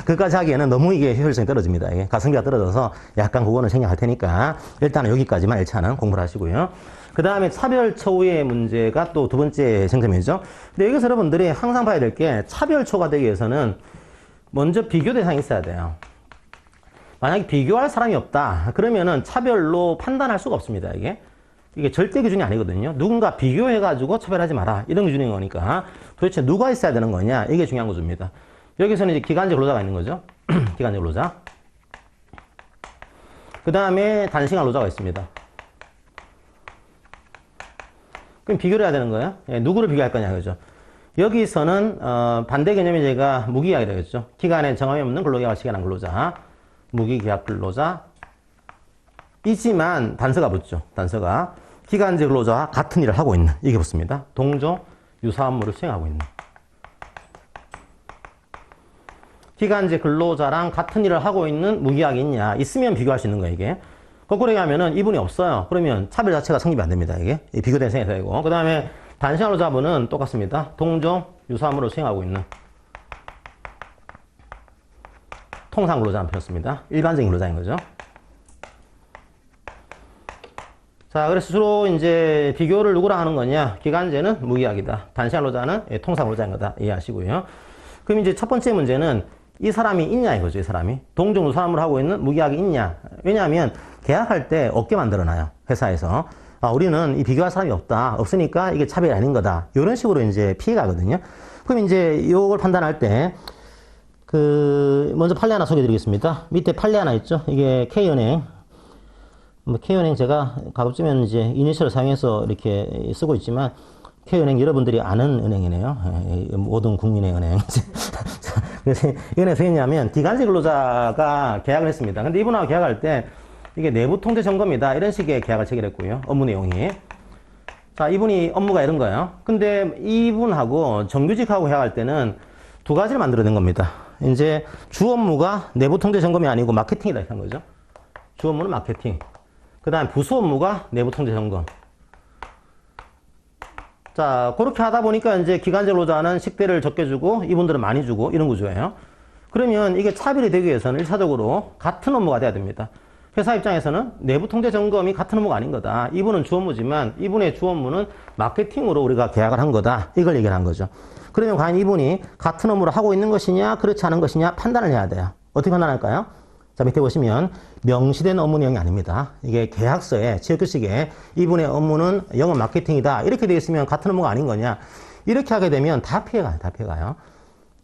그것까지 하기에는 너무 이게 효율성이 떨어집니다. 이게 가성비가 떨어져서 약간 그거는 생략할 테니까 일단은 여기까지만 1차는 공부를 하시고요. 그 다음에 차별처우의 문제가 또 두 번째 쟁점이죠. 근데 여기서 여러분들이 항상 봐야 될 게 차별처우가 되기 위해서는 먼저 비교 대상이 있어야 돼요. 만약에 비교할 사람이 없다. 그러면은 차별로 판단할 수가 없습니다. 이게 절대 기준이 아니거든요. 누군가 비교해가지고 차별하지 마라. 이런 기준인 거니까 도대체 누가 있어야 되는 거냐. 이게 중요한 구조입니다. 여기서는 이제 기간제 근로자가 있는 거죠. 기간제 근로자. 그 다음에 단시간 근로자가 있습니다. 그럼 비교를 해야 되는 거예요. 누구를 비교할 거냐, 그죠? 여기서는, 반대 개념이 제가 무기계약이 되겠죠. 기간에 정함이 없는 근로계약을 시행한 근로자. 무기계약 근로자. 이지만 단서가 붙죠. 단서가. 기간제 근로자와 같은 일을 하고 있는. 이게 붙습니다. 동종, 유사 업무를 수행하고 있는. 기간제 근로자랑 같은 일을 하고 있는 무기계약이 있냐. 있으면 비교할 수 있는 거예요, 이게. 거꾸로 얘기하면은 이분이 없어요. 그러면 차별 자체가 성립이 안 됩니다. 이게 비교된 생에서이고. 그 다음에 단시간 근로자분은 똑같습니다. 동종 유사 업무를 수행하고 있는 통상 근로자는 필요했습니다. 일반적인 근로자인 거죠. 자, 그래서 주로 이제 비교를 누구랑 하는 거냐? 기간제는 무기계약이다. 단시간 근로자는 통상 근로자인 거다. 이해하시고요. 그럼 이제 첫 번째 문제는 이 사람이 있냐 이거죠. 이 사람이 동종 유사 업무를 하고 있는 무기계약이 있냐? 왜냐하면 계약할 때 없게 만들어놔요. 회사에서. 우리는 이 비교할 사람이 없다. 없으니까 이게 차별이 아닌 거다. 이런 식으로 이제 피해가거든요. 그럼 이제 이걸 판단할 때, 먼저 판례 하나 소개해 드리겠습니다. 밑에 판례 하나 있죠. 이게 K은행. K은행 제가 가급적이면 이제 이니셜을 사용해서 이렇게 쓰고 있지만, K은행 여러분들이 아는 은행이네요. 모든 국민의 은행. 그래서 이 은행에서 했냐면, 기간제 근로자가 계약을 했습니다. 근데 이분하고 계약할 때, 이게 내부 통제 점검이다. 이런 식의 계약을 체결했고요. 업무 내용이. 자, 이분이 업무가 이런 거예요. 근데 이분하고 정규직하고 계약할 때는 두 가지를 만들어낸 겁니다. 이제 주 업무가 내부 통제 점검이 아니고 마케팅이다. 이렇게 한 거죠. 주 업무는 마케팅. 그 다음에 부수 업무가 내부 통제 점검. 자, 그렇게 하다 보니까 이제 기간제 근로자는 식대를 적게 주고 이분들은 많이 주고 이런 구조예요. 그러면 이게 차별이 되기 위해서는 1차적으로 같은 업무가 돼야 됩니다. 회사 입장에서는 내부 통제 점검이 같은 업무가 아닌 거다. 이분은 주 업무지만 이분의 주 업무는 마케팅으로 우리가 계약을 한 거다. 이걸 얘기를 한 거죠. 그러면 과연 이분이 같은 업무를 하고 있는 것이냐 그렇지 않은 것이냐 판단을 해야 돼요. 어떻게 판단할까요? 자, 밑에 보시면 명시된 업무 내용이 아닙니다. 이게 계약서에 취업규칙에 이분의 업무는 영업 마케팅이다. 이렇게 되어 있으면 같은 업무가 아닌 거냐. 이렇게 하게 되면 다 피해가요. 다 피해가요.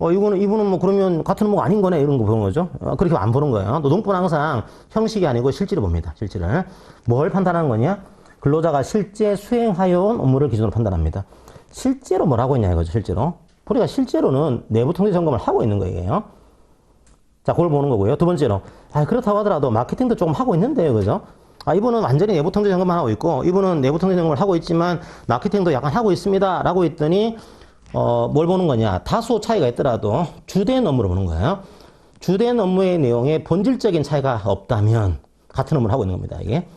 이분은 뭐 그러면 같은 업무가 아닌 거네 이런 거 보는 거죠. 그렇게 안 보는 거예요. 노동법은 항상 형식이 아니고 실질을 봅니다. 실질을. 뭘 판단하는 거냐? 근로자가 실제 수행하여온 업무를 기준으로 판단합니다. 실제로 뭘 하고 있냐 이거죠. 실제로. 우리가 실제로는 내부 통제 점검을 하고 있는 거예요. 자, 그걸 보는 거고요. 두 번째로, 그렇다고 하더라도 마케팅도 조금 하고 있는데요, 그죠? 이분은 완전히 내부 통제 점검만 하고 있고, 이분은 내부 통제 점검을 하고 있지만, 마케팅도 약간 하고 있습니다. 라고 했더니, 뭘 보는 거냐. 다소 차이가 있더라도, 주된 업무를 보는 거예요. 주된 업무의 내용에 본질적인 차이가 없다면, 같은 업무를 하고 있는 겁니다, 이게.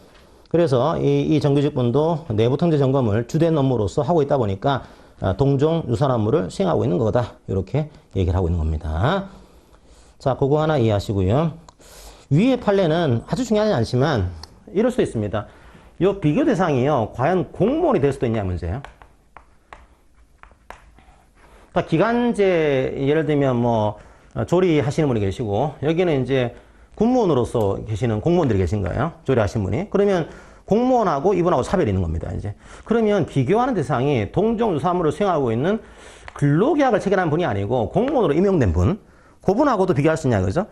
그래서, 이 정규직 분도 내부 통제 점검을 주된 업무로서 하고 있다 보니까, 동종 유사한 업무를 수행하고 있는 거다. 이렇게 얘기를 하고 있는 겁니다. 자, 그거 하나 이해하시고요. 위의 판례는 아주 중요하지 않지만 이럴 수도 있습니다. 이 비교 대상이요. 과연 공무원이 될 수도 있냐 문제예요. 그러니까 기간제 예를 들면 뭐 조리하시는 분이 계시고 여기는 이제 군무원으로서 계시는 공무원들이 계신 거예요. 조리하신 분이. 그러면 공무원하고 이분하고 차별이 있는 겁니다. 이제 그러면 비교하는 대상이 동종 유사업무를 수행하고 있는 근로계약을 체결한 분이 아니고 공무원으로 임용된 분. 그분하고도 비교할 수 있냐, 그죠?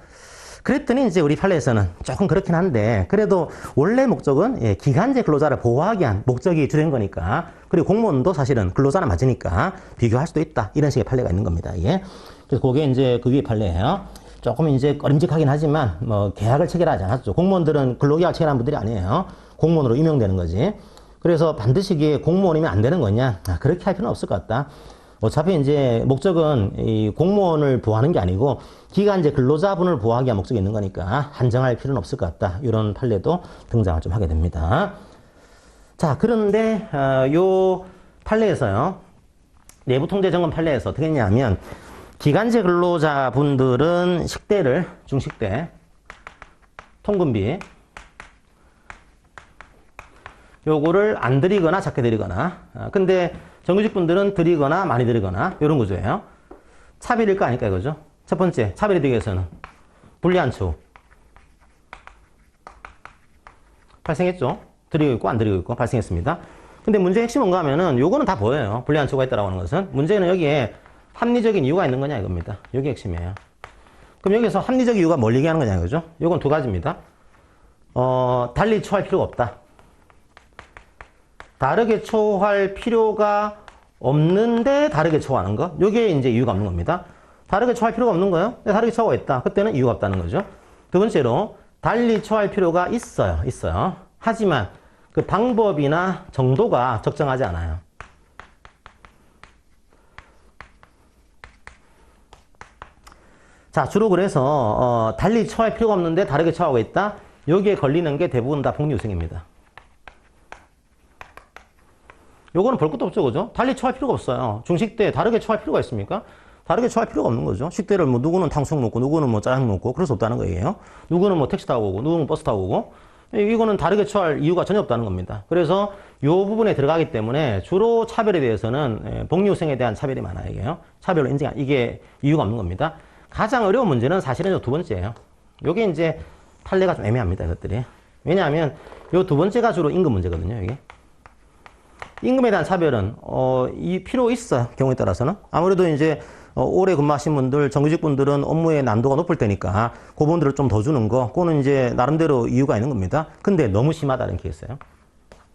그랬더니 이제 우리 판례에서는 조금 그렇긴 한데, 그래도 원래 목적은 기간제 근로자를 보호하기 위한 목적이 주된 거니까, 그리고 공무원도 사실은 근로자나 맞으니까 비교할 수도 있다. 이런 식의 판례가 있는 겁니다, 이게. 그래서 그게 이제 그 위에 판례예요. 조금 이제 꺼림직하긴 하지만, 뭐, 계약을 체결하지 않았죠. 공무원들은 근로계약 체결한 분들이 아니에요. 공무원으로 임용되는 거지. 그래서 반드시 이게 공무원이면 안 되는 거냐? 그렇게 할 필요는 없을 것 같다. 어차피 이제 목적은 이 공무원을 보호하는 게 아니고 기간제 근로자분을 보호하기 위한 목적이 있는 거니까 한정할 필요는 없을 것 같다. 이런 판례도 등장을 좀 하게 됩니다. 자, 그런데 요 판례에서요. 내부 통제 점검 판례에서 어떻게 했냐면 기간제 근로자분들은 식대를 중식대 통근비 요거를 안 드리거나 작게 드리거나 근데 정규직 분들은 드리거나 많이 드리거나 이런 구조예요. 차별일까 아닐까 이거죠. 첫 번째 차별이 되기 위해서는 불리한 처우 발생했죠. 드리고 있고 안 드리고 있고 발생했습니다. 근데 문제의 핵심은 뭔가 하면은 요거는 다 보여요. 불리한 처우가 있다라고 하는 것은. 문제는 여기에 합리적인 이유가 있는 거냐 이겁니다. 여기 핵심이에요. 그럼 여기서 합리적 이유가 뭘 얘기하는 거냐 이거죠. 요건 두 가지입니다. 달리 처할 필요가 없다. 다르게 처우할 필요가 없는데 다르게 처우하는 거. 요게 이제 이유가 없는 겁니다. 다르게 처우할 필요가 없는 거예요. 다르게 처우가 있다. 그때는 이유가 없다는 거죠. 두 번째로 달리 처우할 필요가 있어요. 있어요. 하지만 그 방법이나 정도가 적정하지 않아요. 자, 주로 그래서 달리 처우할 필요가 없는데 다르게 처우하고 있다. 여기에 걸리는 게 대부분 다 복리후생입니다. 요거는 볼 것도 없죠, 그죠? 달리 처할 필요가 없어요. 중식대 다르게 처할 필요가 있습니까? 다르게 처할 필요가 없는 거죠. 식대를 뭐 누구는 탕수육 먹고 누구는 뭐 짜장 먹고 그럴 수 없다는 거예요. 누구는 뭐 택시 타고 오고 누구는 버스 타고 오고 이거는 다르게 처할 이유가 전혀 없다는 겁니다. 그래서 요 부분에 들어가기 때문에 주로 차별에 대해서는 복리후생에 대한 차별이 많아요. 이게요. 차별로 인정 이게 이유가 없는 겁니다. 가장 어려운 문제는 사실은 두 번째예요. 요게 이제 판례가 좀 애매합니다. 이것들이. 왜냐하면 요 두 번째가 주로 임금 문제거든요. 이게. 임금에 대한 차별은 이 필요 있어요. 경우에 따라서는. 아무래도 이제 오래 근무하신 분들, 정규직 분들은 업무의 난도가 높을 테니까 그분들을 좀 더 주는 거, 그거는 이제 나름대로 이유가 있는 겁니다. 근데 너무 심하다는 케이스예요.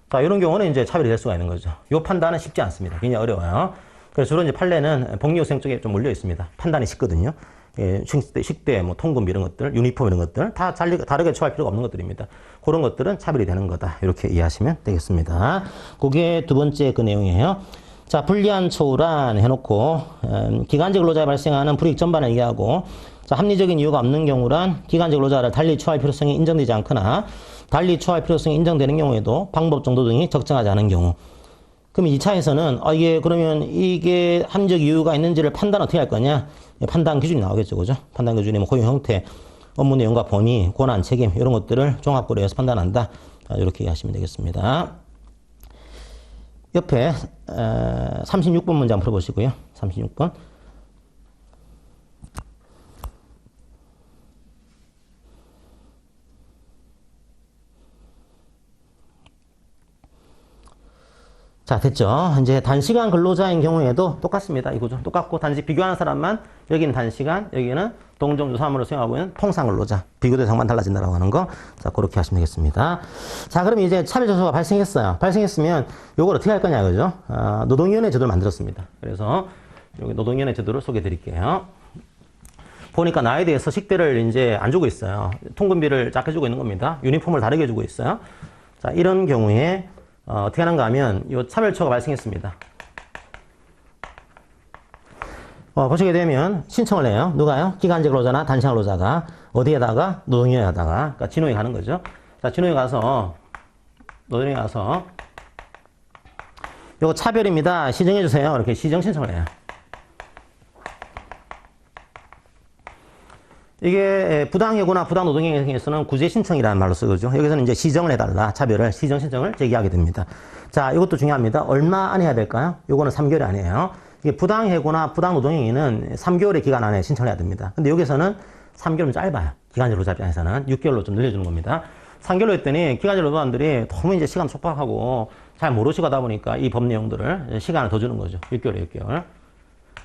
자, 이런 경우는 이제 차별이 될 수가 있는 거죠. 이 판단은 쉽지 않습니다. 굉장히 어려워요. 그래서 주로 이제 판례는 복리후생 쪽에 좀 몰려 있습니다. 판단이 쉽거든요. 예, 식대, 뭐 통금 이런 것들, 유니폼 이런 것들 다 다르게 처할 필요가 없는 것들입니다. 그런 것들은 차별이 되는 거다. 이렇게 이해하시면 되겠습니다. 그게 두 번째 그 내용이에요. 자, 불리한 처우란 해놓고 기간제 근로자에 발생하는 불이익 전반을 얘기하고 자, 합리적인 이유가 없는 경우란 기간제 근로자를 달리 처할 필요성이 인정되지 않거나 달리 처할 필요성이 인정되는 경우에도 방법 정도 등이 적정하지 않은 경우. 그럼 2차에서는 이게 그러면 이게 합리적 이유가 있는지를 판단 어떻게 할 거냐? 판단 기준이 나오겠죠, 그죠? 판단 기준이 뭐 고용 형태, 업무 내용과 범위, 권한, 책임 이런 것들을 종합 고려해서 판단한다. 이렇게 이해하시면 되겠습니다. 옆에 36번 문제 한번 풀어보시고요. 36번. 자, 됐죠? 이제 단시간 근로자인 경우에도 똑같습니다. 이 구조. 똑같고, 단지 비교하는 사람만, 여기는 단시간, 여기는 동종주 사무를 수행하고 있는 통상 근로자. 비교 대상만 달라진다라고 하는 거. 자, 그렇게 하시면 되겠습니다. 자, 그럼 이제 차별 저소가 발생했어요. 발생했으면 요걸 어떻게 할 거냐, 그죠? 노동위원회 제도를 만들었습니다. 그래서 여기 노동위원회 제도를 소개해 드릴게요. 보니까 나에 대해서 식대를 이제 안 주고 있어요. 통근비를 작게 주고 있는 겁니다. 유니폼을 다르게 주고 있어요. 자, 이런 경우에 어떻게 하는가 하면 이 차별처가 발생했습니다. 보시게 되면 신청을 해요. 누가요? 기간제 근로자나 단시간 근로자가 어디에다가? 노동위원회에다가. 그러니까 진호에 가는 거죠. 자, 진호에 가서 노동위원회에 가서 이거 차별입니다. 시정해 주세요. 이렇게 시정 신청을 해요. 이게 부당해고나 부당노동행위에서는 구제 신청이라는 말로 쓰죠. 여기서는 이제 시정을 해달라. 차별을 시정 신청을 제기하게 됩니다. 자, 이것도 중요합니다. 얼마 안에 해야 될까요? 요거는 3개월 안에요. 이게 부당해고나 부당노동행위는 3개월의 기간 안에 신청을 해야 됩니다. 근데 여기서는 3개월은 짧아요. 기간제 노동자 입장에서는 6개월로 좀 늘려주는 겁니다. 3개월로 했더니 기간제 노동자들이 너무 이제 시간 촉박하고 잘 모르시고 하다 보니까 이 법 내용들을 시간을 더 주는 거죠. 6개월에 6개월.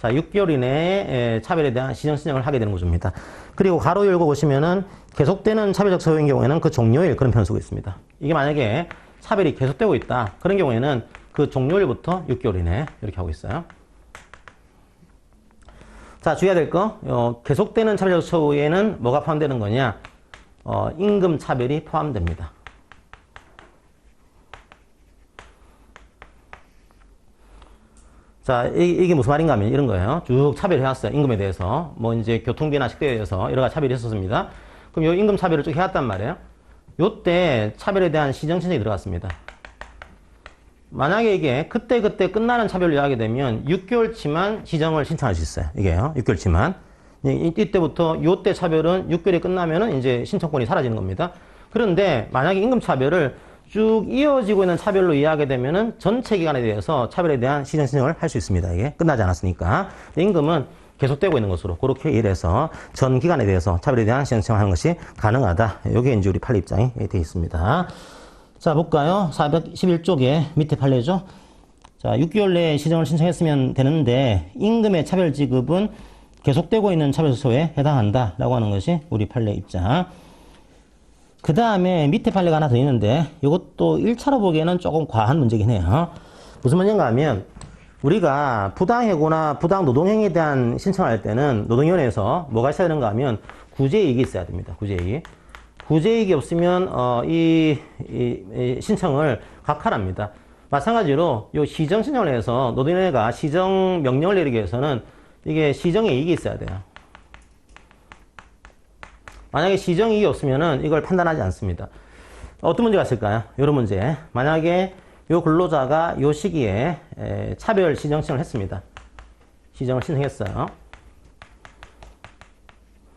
자, 6개월 이내에 차별에 대한 시정 신청을 하게 되는 구조입니다. 그리고 가로 열고 보시면은 계속되는 차별적 소요인 경우에는 그 종료일 그런 표현 쓰고 있습니다. 이게 만약에 차별이 계속되고 있다. 그런 경우에는 그 종료일부터 6개월 이내 이렇게 하고 있어요. 자, 주의해야 될 거. 계속되는 차별적 소요에는 뭐가 포함되는 거냐? 임금 차별이 포함됩니다. 자, 이게 무슨 말인가 하면 이런 거예요. 쭉 차별해왔어요. 임금에 대해서. 뭐 이제 교통비나 식대에 대해서 여러 가지 차별이 있었습니다. 그럼 요 임금 차별을 쭉 해왔단 말이에요. 요때 차별에 대한 시정 신청이 들어갔습니다. 만약에 이게 그때 끝나는 차별로 이야기 되면 6개월치만 시정을 신청할 수 있어요. 이게요. 6개월치만. 이때부터 요때 차별은 6개월이 끝나면은 이제 신청권이 사라지는 겁니다. 그런데 만약에 임금 차별을 쭉 이어지고 있는 차별로 이해하게 되면은 전체 기간에 대해서 차별에 대한 시정 신청을 할 수 있습니다. 이게 끝나지 않았으니까. 임금은 계속되고 있는 것으로 그렇게 이해해서 전 기간에 대해서 차별에 대한 시정 신청을 하는 것이 가능하다. 이게 이제 우리 판례 입장이 되어 있습니다. 자, 볼까요? 411쪽에 밑에 판례죠. 자, 6개월 내에 시정을 신청했으면 되는데 임금의 차별 지급은 계속되고 있는 차별 소에 해당한다라고 하는 것이 우리 판례 입장. 그 다음에 밑에 판례가 하나 더 있는데 이것도 1차로 보기에는 조금 과한 문제긴 해요. 무슨 문제인가 하면 우리가 부당해고나 부당노동행위에 대한 신청을 할 때는 노동위원회에서 뭐가 있어야 되는가 하면 구제이익이 있어야 됩니다. 구제이익. 구제이익이 없으면 이 신청을 각하랍니다. 마찬가지로 이 시정 신청을 해서 노동위원회가 시정 명령을 내리기 위해서는 이게 시정의 이익이 있어야 돼요. 만약에 시정이익이 없으면은 이걸 판단하지 않습니다. 어떤 문제가 있을까요? 이런 문제. 만약에 요 근로자가 요 시기에 차별 시정 신청을 했습니다. 시정을 신청했어요.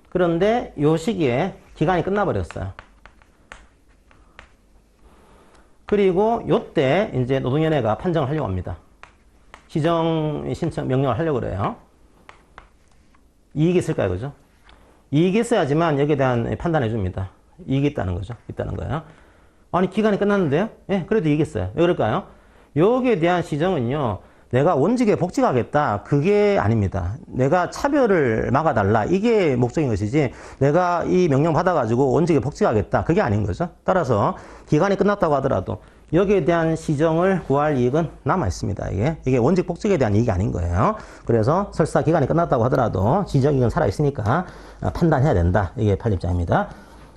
그런데 요 시기에 기간이 끝나버렸어요. 그리고 요때 이제 노동위원회가 판정을 하려고 합니다. 시정 신청 명령을 하려고 그래요. 이익이 있을까요? 그죠? 이익이 있어야지만 여기에 대한 판단해 줍니다. 이익이 있다는 거죠. 있다는 거예요. 아니, 기간이 끝났는데요? 예, 그래도 이익이 있어요. 왜 그럴까요? 여기에 대한 시정은요, 내가 원직에 복직하겠다. 그게 아닙니다. 내가 차별을 막아달라. 이게 목적인 것이지, 내가 이 명령 받아가지고 원직에 복직하겠다. 그게 아닌 거죠. 따라서, 기간이 끝났다고 하더라도, 여기에 대한 시정을 구할 이익은 남아있습니다. 이게 원직 복직에 대한 이익이 아닌 거예요. 그래서 설사 기간이 끝났다고 하더라도 시정 이익은 살아있으니까 판단해야 된다. 이게 판례 입장입니다.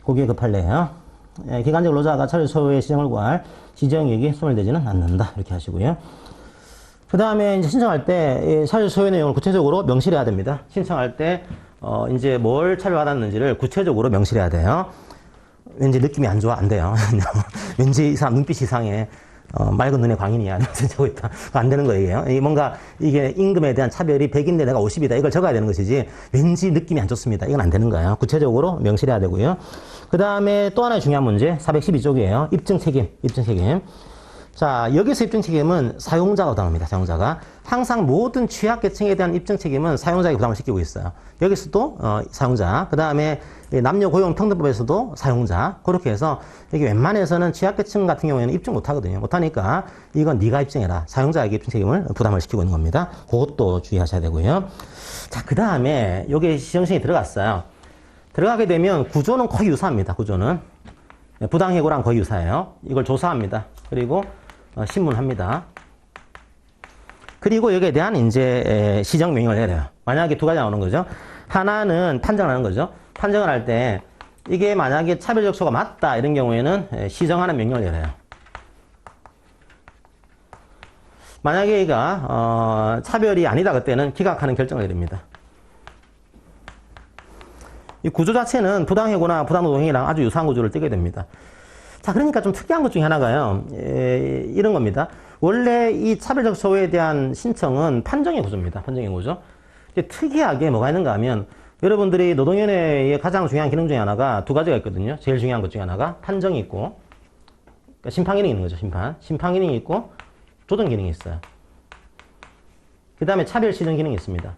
그게 그 판례예요. 기간제 근로자가 차별 소요의 시정을 구할 시정 이익이 소멸되지는 않는다. 이렇게 하시고요. 그 다음에 이제 신청할 때 차별 소요 내용을 구체적으로 명시해야 됩니다. 신청할 때 이제 뭘 차별받았는지를 구체적으로 명시해야 돼요. 왠지 느낌이 안 좋아? 안 돼요. 왠지 이 사람 눈빛이 이상해. 맑은 눈에 광인이야. 하고 있다. 안 되는 거예요. 이게 임금에 대한 차별이 100인데 내가 50이다. 이걸 적어야 되는 것이지, 왠지 느낌이 안 좋습니다. 이건 안 되는 거예요. 구체적으로 명시해야 되고요. 그 다음에 또 하나의 중요한 문제, 412쪽이에요. 입증 책임. 자, 여기서 입증 책임은 사용자가 부담합니다. 사용자가. 항상 모든 취약계층에 대한 입증 책임은 사용자에게 부담을 시키고 있어요. 여기서도 사용자, 그 다음에 남녀고용평등법에서도 사용자. 그렇게 해서 이게 웬만해서는 취약계층 같은 경우에는 입증 못하거든요. 못하니까 이건 네가 입증해라. 사용자에게 입증 책임을 부담을 시키고 있는 겁니다. 그것도 주의하셔야 되고요. 자, 그 다음에 여기에 시정신이 들어갔어요. 들어가게 되면 구조는 거의 유사합니다. 구조는. 부당해고랑 거의 유사해요. 이걸 조사합니다. 그리고 신문합니다. 그리고 여기에 대한 이제 시정 명령을 내려요. 만약에 두 가지 나오는 거죠. 하나는 판정을 하는 거죠. 판정을 할 때 이게 만약에 차별적 처우가 맞다 이런 경우에는 시정하는 명령을 내려요. 만약에 얘가 차별이 아니다 그때는 기각하는 결정을 내립니다. 이 구조 자체는 부당해고나 부당노동행위랑 아주 유사한 구조를 띠게 됩니다. 자, 그러니까 좀 특이한 것 중에 하나가요. 이런 겁니다. 원래 이 차별적 처우에 대한 신청은 판정의 구조입니다. 판정의 구조. 특이하게 뭐가 있는가 하면 여러분들이 노동위원회의 가장 중요한 기능 중에 하나가 두 가지가 있거든요. 제일 중요한 것 중에 하나가 판정이 있고 그러니까 심판 기능이 있는 거죠. 심판 기능이 있고 조정 기능이 있어요. 그 다음에 차별 시정 기능이 있습니다.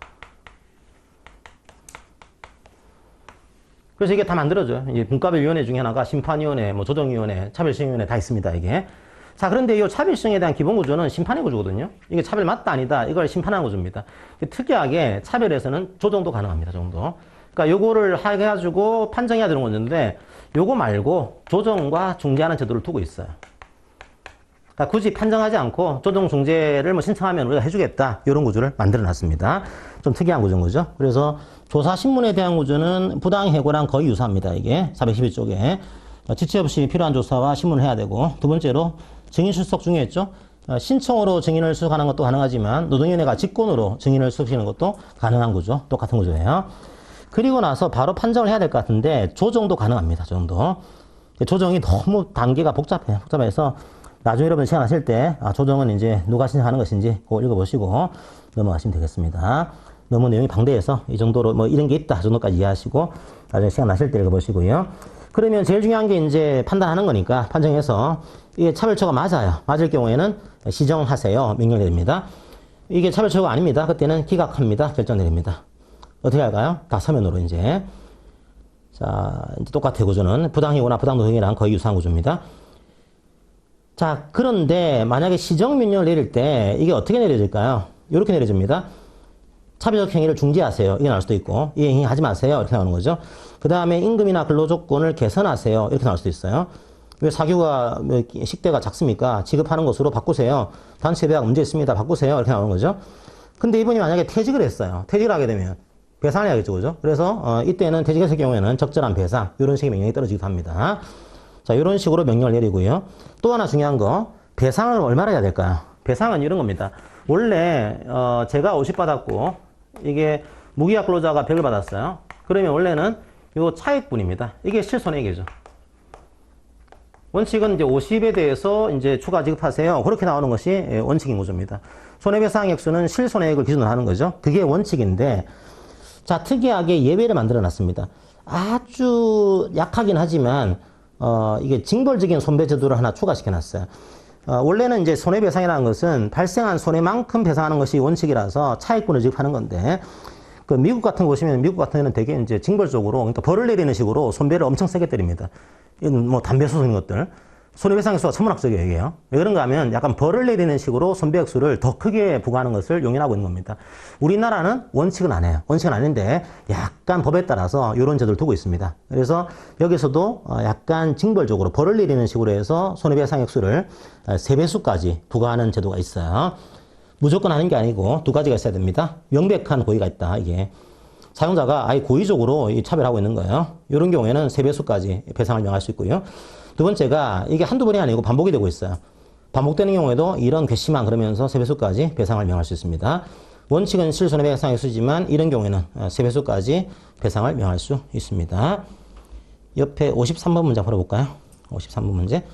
그래서 이게 다 만들어져요. 이제 분과별위원회 중에 하나가 심판위원회, 뭐 조정위원회, 차별시정위원회 다 있습니다, 이게. 자, 그런데 이 차별시정에 대한 기본 구조는 심판의 구조거든요. 이게 차별 맞다, 아니다, 이걸 심판하는 구조입니다. 특이하게 차별에서는 조정도 가능합니다, 조정도. 그러니까 요거를 해가지고 판정해야 되는 건데, 요거 말고 조정과 중재하는 제도를 두고 있어요. 그러니까 굳이 판정하지 않고 조정 중재를 뭐 신청하면 우리가 해주겠다, 이런 구조를 만들어 놨습니다. 좀 특이한 구조인 거죠. 그래서 조사 신문에 대한 구조는 부당해고랑 거의 유사합니다. 이게 412쪽에 지체 없이 필요한 조사와 신문을 해야 되고, 두 번째로 증인 출석 중요했죠. 신청으로 증인을 수석하는 것도 가능하지만 노동위원회가 직권으로 증인을 수석시키는 것도 가능한 구조, 똑같은 구조예요. 그리고 나서 바로 판정을 해야 될 것 같은데 조정도 가능합니다. 조정도. 조정이 너무 단계가 복잡해요. 복잡해서 나중에 여러분 시간 하실 때 조정은 이제 누가 신청하는 것인지 그거 읽어보시고 넘어가시면 되겠습니다. 너무 내용이 방대해서 이 정도로 뭐 이런 게 있다 정도까지 이해하시고 나중에 시간 나실 때 읽어보시고요. 그러면 제일 중요한 게 이제 판단하는 거니까 판정해서 이게 차별처가 맞아요. 맞을 경우에는 시정하세요. 명령이 됩니다. 이게 차별처가 아닙니다. 그때는 기각합니다. 결정 내립니다. 어떻게 할까요? 다 서면으로 이제. 자, 이제 똑같아요. 구조는 부당이거나 부당노동이랑 거의 유사한 구조입니다. 자, 그런데 만약에 시정명령을 내릴 때 이게 어떻게 내려질까요? 이렇게 내려집니다. 차별적 행위를 중지하세요. 이게 나올 수도 있고, 이 행위 하지 마세요. 이렇게 나오는 거죠. 그 다음에 임금이나 근로조건을 개선하세요. 이렇게 나올 수도 있어요. 왜 사규가, 식대가 작습니까? 지급하는 것으로 바꾸세요. 단체 배약 문제 있습니다. 바꾸세요. 이렇게 나오는 거죠. 근데 이분이 만약에 퇴직을 했어요. 퇴직을 하게 되면 배상을 해야겠죠. 그죠? 그래서, 이때는 퇴직했을 경우에는 적절한 배상, 이런 식의 명령이 떨어지기도 합니다. 자, 이런 식으로 명령을 내리고요. 또 하나 중요한 거, 배상을 얼마나 해야 될까요? 배상은 이런 겁니다. 원래, 제가 50 받았고, 이게 무기약 근로자가 100을 받았어요. 그러면 원래는 요 차액분입니다. 이게 실손액이죠. 원칙은 이제 50에 대해서 이제 추가 지급하세요. 그렇게 나오는 것이 원칙인 구조입니다. 손해배상 액수는 실손액을 기준으로 하는 거죠. 그게 원칙인데, 자, 특이하게 예외를 만들어 놨습니다. 아주 약하긴 하지만, 이게 징벌적인 손배 제도를 하나 추가시켜 놨어요. 원래는 이제 손해배상이라는 것은 발생한 손해만큼 배상하는 것이 원칙이라서 차익분을 지급하는 건데, 그 미국 같은 거 보시면 미국 같은 경우는 되게 이제 징벌적으로, 그러니까 벌을 내리는 식으로 손배를 엄청 세게 때립니다. 이건 뭐 담배 소송인 것들. 손해배상 액수가 천문학적이에요, 이게요. 왜 그런가 하면 약간 벌을 내리는 식으로 손배 액수를 더 크게 부과하는 것을 용인하고 있는 겁니다. 우리나라는 원칙은 안 해요. 원칙은 아닌데 약간 법에 따라서 이런 제도를 두고 있습니다. 그래서 여기서도 약간 징벌적으로 벌을 내리는 식으로 해서 손해배상 액수를 3배수까지 부과하는 제도가 있어요. 무조건 하는 게 아니고 두 가지가 있어야 됩니다. 명백한 고의가 있다, 이게. 사용자가 아예 고의적으로 차별하고 있는 거예요. 이런 경우에는 3배수까지 배상을 명할 수 있고요. 두 번째가 이게 한두 번이 아니고 반복이 되고 있어요. 반복되는 경우에도 이런 괘씸한 그러면서 3배수까지 배상을 명할 수 있습니다. 원칙은 실손해배상 액수지만 이런 경우에는 3배수까지 배상을 명할 수 있습니다. 옆에 53번 문제 풀어볼까요? 53번 문제.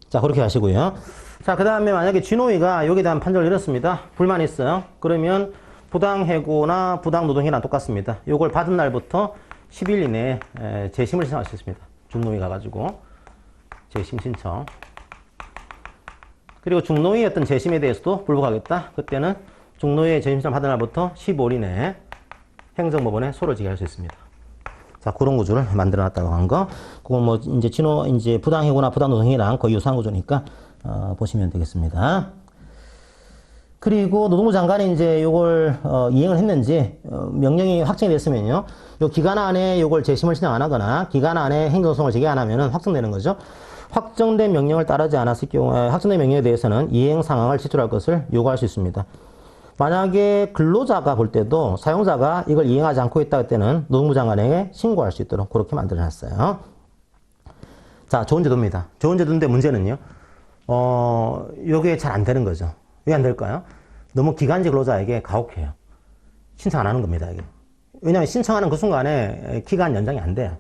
자, 그렇게 하시고요. 자, 그 다음에 만약에 진호위가 여기에 대한 판정을 내렸습니다. 불만이 있어요. 그러면 부당해고나 부당노동이랑 똑같습니다. 요걸 받은 날부터 10일 이내에 재심을 신청할 수 있습니다. 중노위 가가지고 재심 신청. 그리고 중노위의 어떤 재심에 대해서도 불복하겠다. 그때는 중노위의 재심 신청 받은 날부터 15일 이내에 행정법원에 소를 제기할 수 있습니다. 자, 그런 구조를 만들어 놨다고 한 거. 그건 뭐, 이제 부당해고나 부당노동이랑 거의 유사한 구조니까, 보시면 되겠습니다. 그리고 노동부 장관이 이제 요걸, 이행을 했는지, 명령이 확정이 됐으면요. 요 기간 안에 요걸 재심을 신청 안 하거나, 기간 안에 행정소송을 제기 안 하면은 확정되는 거죠. 확정된 명령을 따르지 않았을 경우에, 확정된 명령에 대해서는 이행 상황을 제출할 것을 요구할 수 있습니다. 만약에 근로자가 볼 때도 사용자가 이걸 이행하지 않고 있다 할 때는 노동부 장관에게 신고할 수 있도록 그렇게 만들어놨어요. 자, 좋은 제도입니다. 좋은 제도인데 문제는요. 요게 잘 안 되는 거죠. 왜 안 될까요? 너무 기간제 근로자에게 가혹해요. 신청 안 하는 겁니다, 이게. 왜냐하면 신청하는 그 순간에 기간 연장이 안 돼요.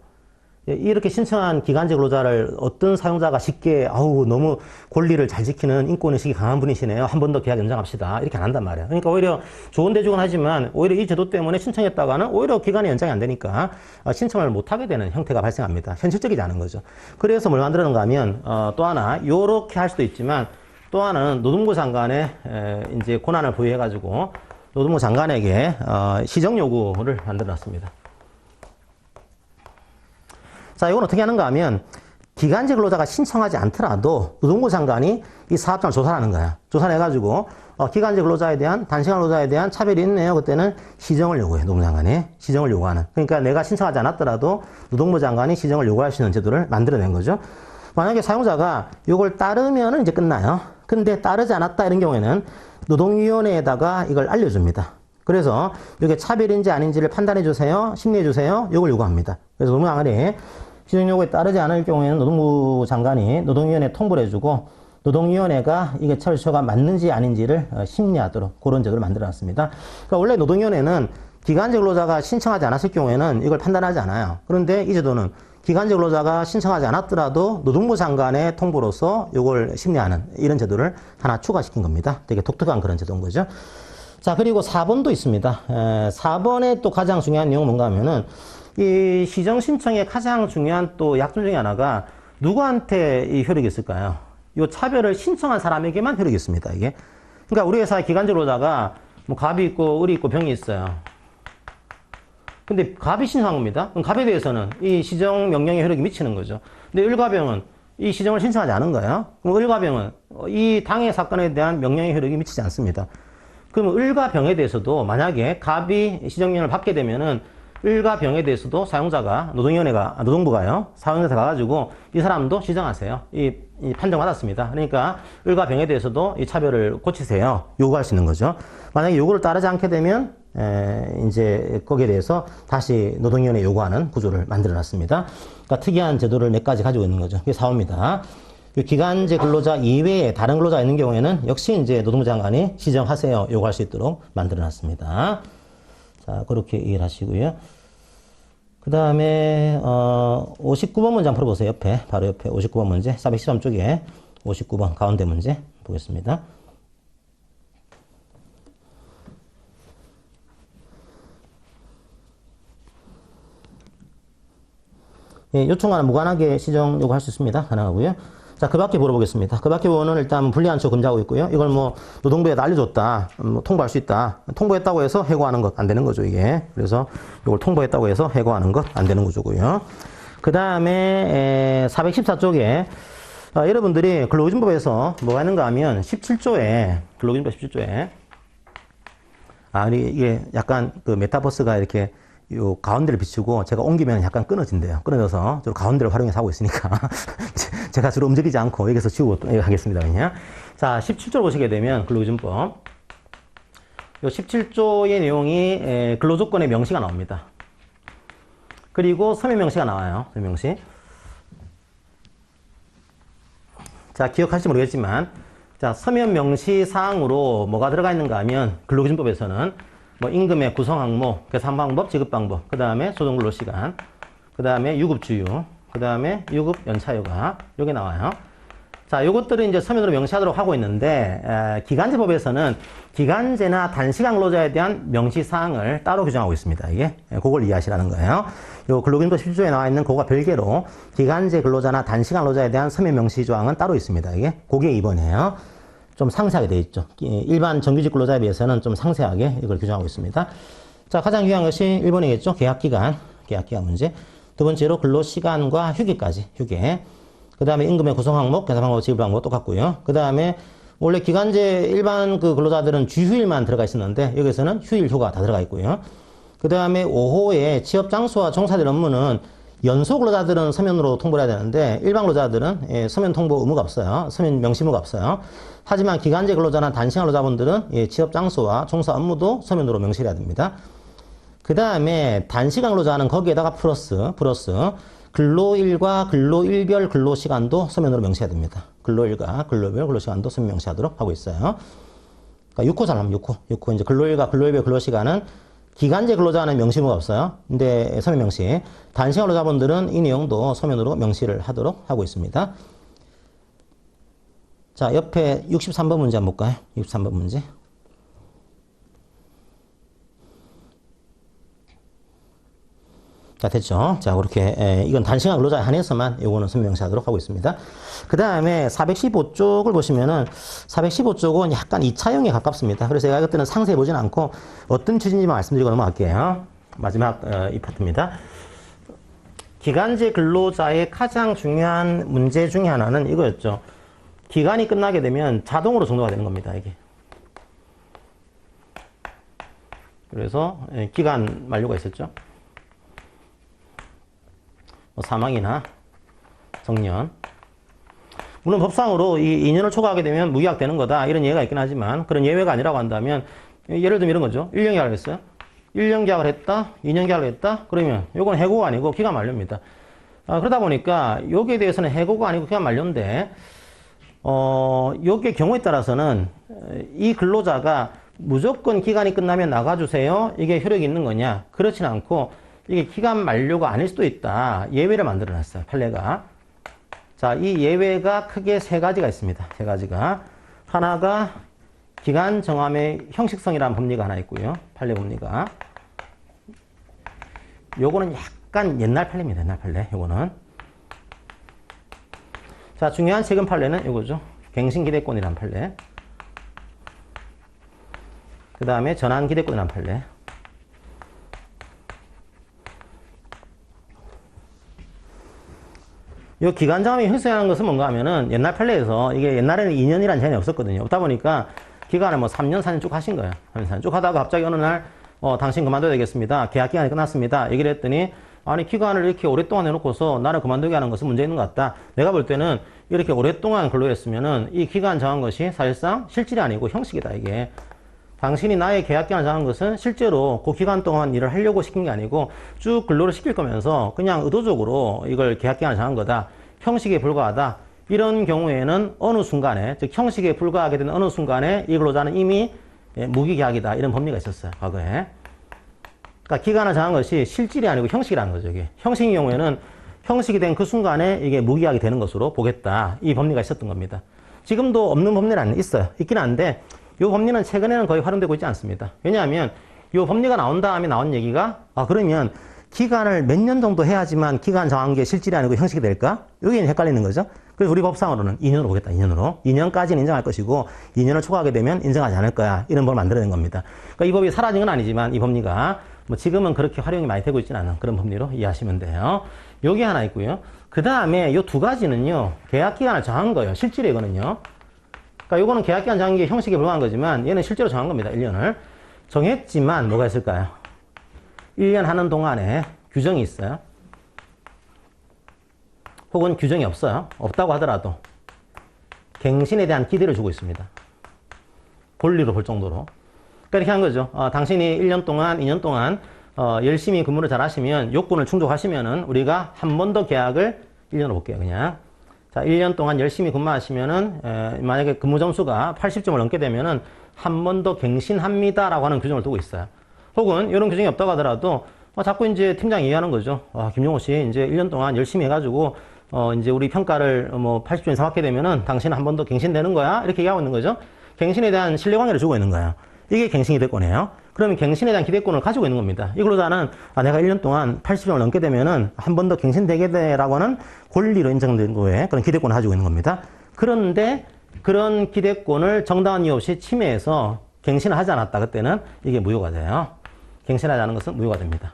이렇게 신청한 기간제 근로자를 어떤 사용자가 쉽게 너무 권리를 잘 지키는 인권의식이 강한 분이시네요. 한 번 더 계약 연장합시다. 이렇게 안 한단 말이에요. 그러니까 오히려 좋은 대주긴 하지만 오히려 이 제도 때문에 신청했다가는 오히려 기간이 연장이 안 되니까 신청을 못하게 되는 형태가 발생합니다. 현실적이지 않은 거죠. 그래서 뭘 만들었는가 하면 또 하나 요렇게 할 수도 있지만 또 하나는 노동부 장관의 이제 권한을 부여해가지고 노동부 장관에게 시정 요구를 만들어놨습니다. 자, 이건 어떻게 하는가 하면 기간제 근로자가 신청하지 않더라도 노동부 장관이 이 사업장을 조사를 하는 거야. 조사를 해가지고 기간제 근로자에 대한 단시간 근로자에 대한 차별이 있네요. 그때는 시정을 요구해. 노동부 장관이 시정을 요구하는. 그러니까 내가 신청하지 않았더라도 노동부 장관이 시정을 요구할 수 있는 제도를 만들어낸 거죠. 만약에 사용자가 이걸 따르면은 이제 끝나요. 근데 따르지 않았다 이런 경우에는 노동위원회에다가 이걸 알려줍니다. 그래서 이게 차별인지 아닌지를 판단해 주세요. 심리해 주세요. 이걸 요구합니다. 그래서 노동부 장관이 시정 요구에 따르지 않을 경우에는 노동부 장관이 노동위원회에 통보를 해주고 노동위원회가 이게 철저가 맞는지 아닌지를 심리하도록 그런 제도를 만들어놨습니다. 그러니까 원래 노동위원회는 기간제 근로자가 신청하지 않았을 경우에는 이걸 판단하지 않아요. 그런데 이 제도는 기간제 근로자가 신청하지 않았더라도 노동부 장관의 통보로서 이걸 심리하는 이런 제도를 하나 추가시킨 겁니다. 되게 독특한 그런 제도인 거죠. 자, 그리고 4번도 있습니다. 4번에 또 가장 중요한 내용은 뭔가 하면은 이 시정 신청의 가장 중요한 또 약점 중에 하나가 누구한테 이 효력이 있을까요? 이 차별을 신청한 사람에게만 효력이 있습니다, 이게. 그러니까 우리 회사의 기간제 근로자가 뭐 갑이 있고 을이 있고 병이 있어요. 근데 갑이 신청한 겁니다. 그럼 갑에 대해서는 이 시정 명령의 효력이 미치는 거죠. 근데 을과 병은 이 시정을 신청하지 않은 거예요. 그럼 을과 병은 이 당해 사건에 대한 명령의 효력이 미치지 않습니다. 그러면 을과 병에 대해서도 만약에 갑이 시정명령을 받게 되면은 을과 병에 대해서도 사용자가 노동부가요. 사용자한테 가가지고 이 사람도 시정하세요. 이 판정받았습니다. 그러니까 을과 병에 대해서도 이 차별을 고치세요. 요구할 수 있는 거죠. 만약에 요구를 따르지 않게 되면 이제 거기에 대해서 다시 노동위원회 요구하는 구조를 만들어 놨습니다. 그러니까 특이한 제도를 몇 가지 가지고 있는 거죠. 이게 4호입니다. 기간제 근로자 이외에 다른 근로자가 있는 경우에는 역시 이제 노동부 장관이 시정하세요. 요구할 수 있도록 만들어 놨습니다. 자, 그렇게 이해를 하시고요. 그 다음에, 59번 문제 한번 풀어보세요. 옆에, 바로 옆에 59번 문제. 413쪽에 59번 가운데 문제 보겠습니다. 예, 요청과는 무관하게 시정 요구할 수 있습니다. 가능하고요. 자, 그 밖에 물어보겠습니다. 그 밖에 부분은 일단 불리한 척 금지하고 있고요. 이걸 뭐 노동부에 알려줬다, 통보할 수 있다. 통보했다고 해서 해고하는 것 안 되는 거죠, 이게. 그래서 이걸 통보했다고 해서 해고하는 것 안 되는 구조고요. 그 다음에 414쪽에 여러분들이 근로기준법에서 뭐가 있는가 하면 17조에 근로기준법 17조에 이게 약간 그 메타버스가 이렇게 요 가운데를 비추고 제가 옮기면 약간 끊어진대요. 끊어져서 주로 가운데를 활용해서 하고 있으니까 제가 주로 움직이지 않고 여기서 지우고 하겠습니다. 그냥. 자, 17조 보시게 되면 근로기준법 요 17조의 내용이 근로조건의 명시가 나옵니다. 그리고 서면 명시가 나와요. 서면 명시. 자, 기억하실지 모르겠지만 자, 서면 명시 사항으로 뭐가 들어가 있는가 하면 근로기준법에서는 뭐 임금의 구성 항목, 계산 방법, 지급 방법, 그 다음에 소정근로시간, 그 다음에 유급주유, 그 다음에 유급 연차휴가, 요게 나와요. 자, 요것들은 이제 서면으로 명시하도록 하고 있는데, 기간제법에서는 기간제나 단시간 근로자에 대한 명시사항을 따로 규정하고 있습니다. 이게, 그걸 이해하시라는 거예요. 요 근로기준법 11조에 나와 있는 그거가 별개로 기간제 근로자나 단시간 근로자에 대한 서면 명시 조항은 따로 있습니다. 이게, 그게 2번이에요. 좀 상세하게 되어 있죠. 일반 정규직 근로자에 비해서는 좀 상세하게 이걸 규정하고 있습니다. 자, 가장 중요한 것이 1번이겠죠. 계약기간 문제. 두 번째로 근로시간과 휴게까지, 휴게. 그 다음에 임금의 구성 항목, 계산 방법, 지급 방법 똑같고요. 그 다음에 원래 기간제 일반 그 근로자들은 주휴일만 들어가 있었는데 여기서는 휴일 휴가 다 들어가 있고요. 그 다음에 5호에 취업 장소와 종사될 업무는 연소 근로자들은 서면으로 통보를 해야 되는데 일반 근로자들은 서면 통보 의무가 없어요. 서면 명시 의무가 없어요. 하지만 기간제 근로자나 단시간 근로자분들은 취업 장소와 종사 업무도 서면으로 명시를 해야 됩니다. 그 다음에 단시간 근로자는 거기에다가 플러스 근로일과 근로일별 근로시간도 서면으로 명시해야 됩니다. 근로일과 근로일별 근로시간도 서면 명시하도록 하고 있어요. 그러니까 6호 잘 하면 6호 이제 근로일과 근로일별 근로시간은 기간제 근로자는 명시 의무가 없어요. 근데 서면 명시. 단시간 근로자분들은 이 내용도 서면으로 명시를 하도록 하고 있습니다. 자, 옆에 63번 문제 한번 볼까요? 63번 문제. 자, 됐죠? 자, 그렇게, 이건 단시간 근로자에 한해서만 요거는 서면 명시하도록 하고 있습니다. 그 다음에 415쪽을 보시면은 415쪽은 약간 2차형에 가깝습니다. 그래서 제가 이것들은 상세히 보진 않고 어떤 취지인지만 말씀드리고 넘어갈게요. 마지막, 이 파트입니다. 기간제 근로자의 가장 중요한 문제 중에 하나는 이거였죠. 기간이 끝나게 되면 자동으로 종료가 되는 겁니다, 이게. 그래서, 기간 만료가 있었죠. 사망이나 정년. 물론 법상으로 이 2년을 초과하게 되면 무기각되는 거다. 이런 예외가 있긴 하지만 그런 예외가 아니라고 한다면 예를 들면 이런 거죠. 1년 계약을 했어요. 1년 계약을 했다. 2년 계약을 했다. 그러면 요건 해고가 아니고 기간 만료입니다. 그러다 보니까 여기에 대해서는 해고가 아니고 기간 만료인데 여기에 경우에 따라서는 이 근로자가 무조건 기간이 끝나면 나가주세요. 이게 효력이 있는 거냐? 그렇진 않고 이게 기간 만료가 아닐 수도 있다. 예외를 만들어 놨어요. 판례가. 자, 이 예외가 크게 세 가지가 있습니다. 세 가지가. 하나가 기간 정함의 형식성이라는 법리가 하나 있고요. 판례 법리가. 요거는 약간 옛날 판례입니다. 옛날 판례. 요거는. 자, 중요한 최근 판례는 요거죠. 갱신기대권이라는 판례. 그 다음에 전환기대권이라는 판례. 이 기간정함이 형성하는 것은 뭔가 하면은 옛날 판례에서 이게 옛날에는 2년이라는 제한이 없었거든요. 없다 보니까 기간을 뭐 3년, 4년 쭉 하신 거예요. 3년, 4년 쭉 하다가 갑자기 어느 날, 당신 그만둬야 되겠습니다. 계약 기간이 끝났습니다. 얘기를 했더니, 아니, 기간을 이렇게 오랫동안 해놓고서 나를 그만두게 하는 것은 문제 있는 것 같다. 내가 볼 때는 이렇게 오랫동안 근로했으면은 이 기간 정한 것이 사실상 실질이 아니고 형식이다, 이게. 당신이 나의 계약 기간을 정한 것은 실제로 그 기간 동안 일을 하려고 시킨 게 아니고 쭉 근로를 시킬 거면서 그냥 의도적으로 이걸 계약 기간을 정한 거다. 형식에 불과하다. 이런 경우에는 어느 순간에, 즉 형식에 불과하게 되는 어느 순간에 이 근로자는 이미 무기계약이다. 이런 법리가 있었어요. 과거에. 그러니까 기간을 정한 것이 실질이 아니고 형식이라는 거죠. 이게. 형식의 경우에는 형식이 된 그 순간에 이게 무기계약이 되는 것으로 보겠다. 이 법리가 있었던 겁니다. 지금도 없는 법리는 있어요. 있긴 한데 이 법리는 최근에는 거의 활용되고 있지 않습니다. 왜냐하면 이 법리가 나온 다음에 나온 얘기가 그러면 기간을 몇 년 정도 해야지만 기간 정한 게 실질이 아니고 형식이 될까? 여기는 헷갈리는 거죠. 그래서 우리 법상으로는 2년으로 보겠다. 2년으로. 2년까지는 인정할 것이고 2년을 초과하게 되면 인정하지 않을 거야. 이런 법을 만들어낸 겁니다. 그러니까 이 법이 사라진 건 아니지만 이 법리가 뭐 지금은 그렇게 활용이 많이 되고 있지는 않은 그런 법리로 이해하시면 돼요. 여기 하나 있고요. 그 다음에 이 두 가지는요. 계약기간을 정한 거예요. 실질이 이거는요. 그러니까 요거는 계약기간 정한 게 형식에 불과한 거지만 얘는 실제로 정한 겁니다. 1년을. 정했지만 뭐가 있을까요? 1년 하는 동안에 규정이 있어요. 혹은 규정이 없어요. 없다고 하더라도 갱신에 대한 기대를 주고 있습니다. 권리로 볼 정도로. 그러니까 이렇게 한 거죠. 당신이 1년 동안, 2년 동안 열심히 근무를 잘 하시면 요건을 충족하시면은 우리가 한 번 더 계약을 1년으로 볼게요. 그냥. 자, 1년 동안 열심히 근무하시면은 만약에 근무 점수가 80점을 넘게 되면은 한 번 더 갱신합니다라고 하는 규정을 두고 있어요. 혹은 이런 규정이 없다고 하더라도 자꾸 이제 팀장이 얘기하는 거죠. 김용호 씨 이제 1년 동안 열심히 해가지고 이제 우리 평가를 뭐 80점 이상 받게 되면은 당신은 한 번 더 갱신되는 거야. 이렇게 얘기하고 있는 거죠. 갱신에 대한 신뢰관계를 주고 있는 거예요. 이게 갱신 기대권이에요. 그러면 갱신에 대한 기대권을 가지고 있는 겁니다. 이걸로 나는 내가 1년 동안 80점을 넘게 되면은 한 번 더 갱신되게 되라고 하는 권리로 인정된 거에 그런 기대권을 가지고 있는 겁니다. 그런데 그런 기대권을 정당한 이유 없이 침해해서 갱신을 하지 않았다. 그때는 이게 무효가 돼요. 갱신하지 않은 것은 무효가 됩니다.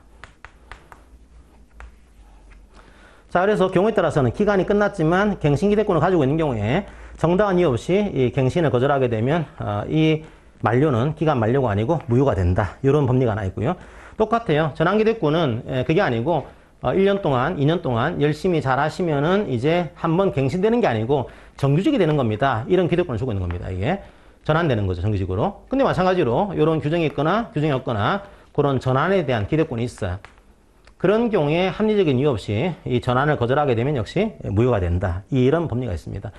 자, 그래서 경우에 따라서는 기간이 끝났지만 갱신 기대권을 가지고 있는 경우에 정당한 이유 없이 이 갱신을 거절하게 되면 이 만료는 기간 만료가 아니고 무효가 된다. 이런 법리가 하나 있고요. 똑같아요. 전환 기대권은 그게 아니고 1년 동안, 2년 동안 열심히 잘 하시면은 이제 한번 갱신되는 게 아니고 정규직이 되는 겁니다. 이런 기대권을 주고 있는 겁니다. 이게 전환되는 거죠. 정규직으로. 근데 마찬가지로 이런 규정이 있거나 규정이 없거나 그런 전환에 대한 기대권이 있어요. 그런 경우에 합리적인 이유 없이 이 전환을 거절하게 되면 역시 무효가 된다. 이런 법리가 있습니다.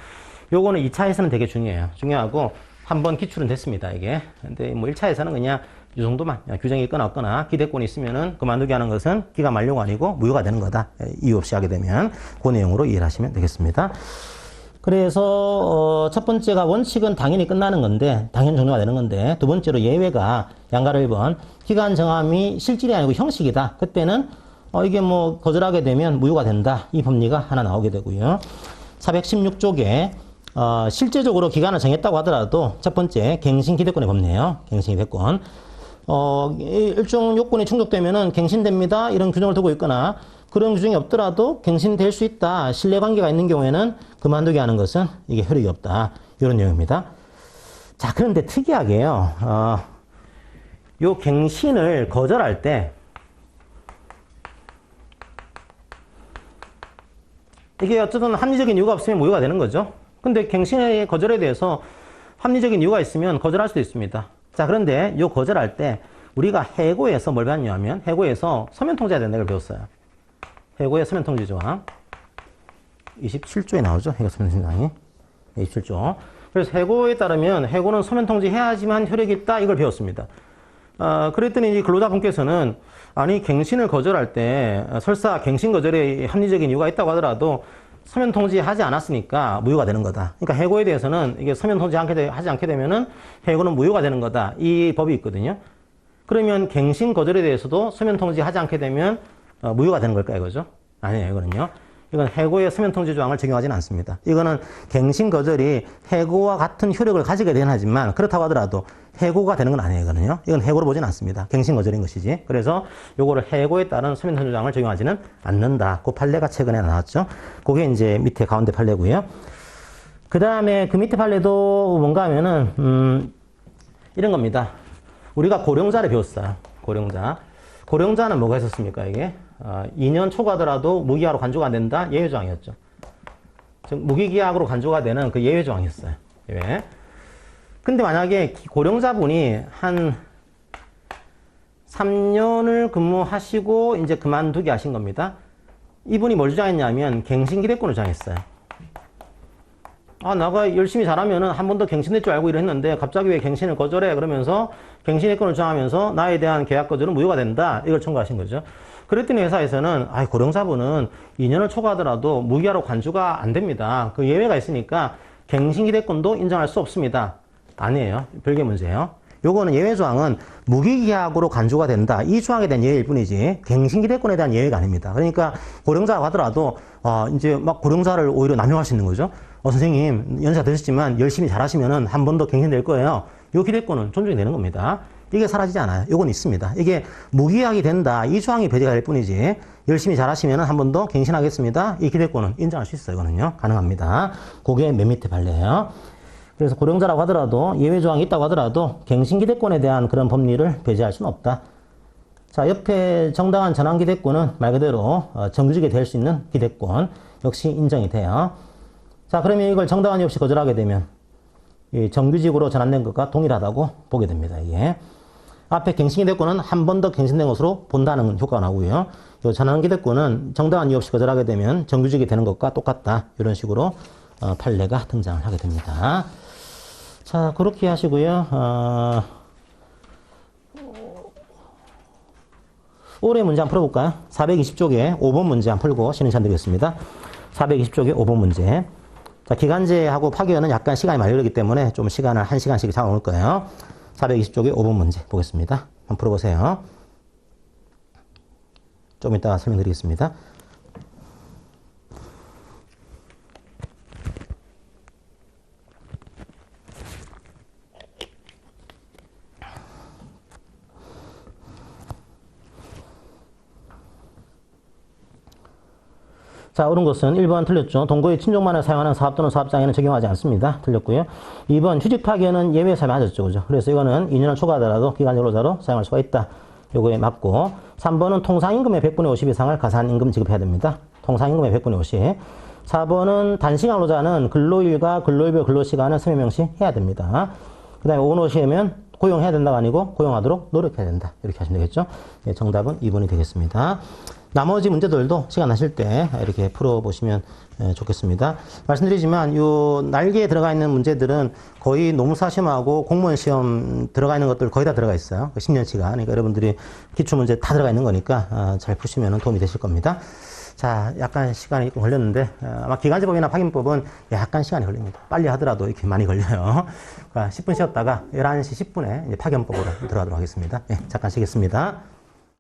요거는 2차에서는 되게 중요해요. 중요하고 한번 기출은 됐습니다. 이게. 근데 뭐 1차에서는 그냥 이 정도만 규정이 있거나 없거나 기대권이 있으면은 그만두게 하는 것은 기간 만료가 아니고 무효가 되는 거다. 이유 없이 하게 되면 그 내용으로 이해를 하시면 되겠습니다. 그래서 첫 번째가 원칙은 당연히 끝나는 건데 당연 종료가 되는 건데 두 번째로 예외가 양가를 1번 기간 정함이 실질이 아니고 형식이다. 그때는 이게 뭐 거절하게 되면 무효가 된다. 이 법리가 하나 나오게 되고요. 416쪽에 실제적으로 기간을 정했다고 하더라도 첫 번째 갱신 기대권의 법리예요. 갱신 기대권. 일정 요건이 충족되면은 갱신됩니다. 이런 규정을 두고 있거나 그런 규정이 없더라도 갱신될 수 있다. 신뢰관계가 있는 경우에는 그만두게 하는 것은 이게 효력이 없다. 이런 내용입니다. 자, 그런데 특이하게요. 요 갱신을 거절할 때 이게 어쨌든 합리적인 이유가 없으면 무효가 되는 거죠. 근데 갱신의 거절에 대해서 합리적인 이유가 있으면 거절할 수도 있습니다. 자, 그런데 요 거절할 때 우리가 해고에서 뭘 배웠냐면 해고에서 서면통지해야 된다는 걸 배웠어요. 해고의 서면통지 조항 27조에 나오죠. 해고 서면통지 조항이 27조. 그래서 해고에 따르면 해고는 서면통지해야지만 효력이 있다. 이걸 배웠습니다. 그랬더니 이 근로자분께서는 아니 갱신을 거절할 때 설사 갱신 거절에 합리적인 이유가 있다고 하더라도 서면 통지하지 않았으니까 무효가 되는 거다. 그러니까 해고에 대해서는 이게 서면 통지하지 않게 되면은 해고는 무효가 되는 거다. 이 법이 있거든요. 그러면 갱신 거절에 대해서도 서면 통지하지 않게 되면 무효가 되는 걸까요, 이거죠? 아니에요, 이거는요. 이건 해고의 서면 통지 조항을 적용하지는 않습니다. 이거는 갱신 거절이 해고와 같은 효력을 가지게 되긴 하지만 그렇다고 하더라도 해고가 되는 건 아니에요, 이거는요. 이건 해고로 보진 않습니다. 갱신 거절인 것이지. 그래서 요거를 해고에 따른 서면 통지 조항을 적용하지는 않는다. 그 판례가 최근에 나왔죠. 그게 이제 밑에 가운데 판례고요. 그 다음에 그 밑에 판례도 뭔가 하면은 이런 겁니다. 우리가 고령자를 배웠어요. 고령자. 고령자는 뭐가 있었습니까, 이게? 2년 초과하더라도 무기하로 간주가 안 된다? 예외조항이었죠. 즉, 무기계약으로 간주가 되는 그 예외조항이었어요. 예외. 근데 만약에 고령자분이 한 3년을 근무하시고 이제 그만두게 하신 겁니다. 이분이 뭘 주장했냐면 갱신기대권을 주장했어요. 내가 열심히 잘하면은 한 번 더 갱신될 줄 알고 일했는데 갑자기 왜 갱신을 거절해? 그러면서 갱신의권을 주장하면서 나에 대한 계약 거절은 무효가 된다. 이걸 청구하신 거죠. 그랬더니 회사에서는 고령자분은 2년을 초과하더라도 무기하로 간주가 안 됩니다. 그 예외가 있으니까 갱신기대권도 인정할 수 없습니다. 아니에요. 별개 문제예요. 요거는 예외조항은 무기계약으로 간주가 된다. 이 조항에 대한 예외일 뿐이지 갱신기대권에 대한 예외가 아닙니다. 그러니까 고령자라고 하더라도 이제 막 고령자를 오히려 남용할 수 있는 거죠. 선생님 연세가 드셨지만 열심히 잘하시면은 한 번 더 갱신될 거예요. 요 기대권은 존중이 되는 겁니다. 이게 사라지지 않아요. 요건 있습니다. 이게 무기계약이 된다. 이 조항이 배제가 될 뿐이지 열심히 잘하시면은 한 번 더 갱신하겠습니다. 이 기대권은 인정할 수 있어요. 이거는요. 가능합니다. 그게 맨 밑에 판례예요. 그래서 고령자라고 하더라도 예외조항이 있다고 하더라도 갱신기대권에 대한 그런 법리를 배제할 수는 없다. 자, 옆에 정당한 전환기대권은 말 그대로 정규직이 될 수 있는 기대권 역시 인정이 돼요. 자, 그러면 이걸 정당한 이유 없이 거절하게 되면 이 정규직으로 전환된 것과 동일하다고 보게 됩니다. 이게 앞에 갱신기대권은 한 번 더 갱신된 것으로 본다는 효과가 나오고요. 이 전환기대권은 정당한 이유 없이 거절하게 되면 정규직이 되는 것과 똑같다. 이런 식으로 판례가 등장을 하게 됩니다. 자, 그렇게 하시고요. 올해 문제 한번 풀어볼까요? 420쪽에 5번 문제 한번 풀고 쉬는 시간 드리겠습니다. 420쪽의 5번 문제. 자, 기간제하고 파기환은 약간 시간이 많이 걸리기 때문에 좀 시간을 1시간씩 잡아놓을 거예요. 420쪽의 5번 문제 보겠습니다. 한번 풀어보세요. 좀 이따가 설명드리겠습니다. 자, 옳은 것은 1번 틀렸죠. 동거의 친족만을 사용하는 사업 또는 사업장에는 적용하지 않습니다. 틀렸고요. 2번 휴직 파기에는 예외 사유 맞았죠. 그죠? 그래서 이거는 2년을 초과하더라도 기간제 근로자로 사용할 수가 있다. 요거에 맞고. 3번은 통상임금의 100분의 50 이상을 가산임금 지급해야 됩니다. 통상임금의 100분의 50. 4번은 단시간 근로자는 근로일과 근로일별 근로시간을 서면 명시해야 됩니다. 그 다음에 5번 오시면 고용해야 된다가 아니고 고용하도록 노력해야 된다. 이렇게 하시면 되겠죠. 네, 정답은 2번이 되겠습니다. 나머지 문제들도 시간 나실 때 이렇게 풀어보시면 좋겠습니다. 말씀드리지만 요 날개에 들어가 있는 문제들은 거의 노무사 시험하고 공무원 시험 들어가 있는 것들 거의 다 들어가 있어요. 10년치가. 그러니까 여러분들이 기출문제 다 들어가 있는 거니까 잘 푸시면 도움이 되실 겁니다. 자, 약간 시간이 좀 걸렸는데 아마 기간제법이나 파견법은 약간 시간이 걸립니다. 빨리 하더라도 이렇게 많이 걸려요. 10분 쉬었다가 11시 10분에 파견법으로 들어가도록 하겠습니다. 네, 잠깐 쉬겠습니다.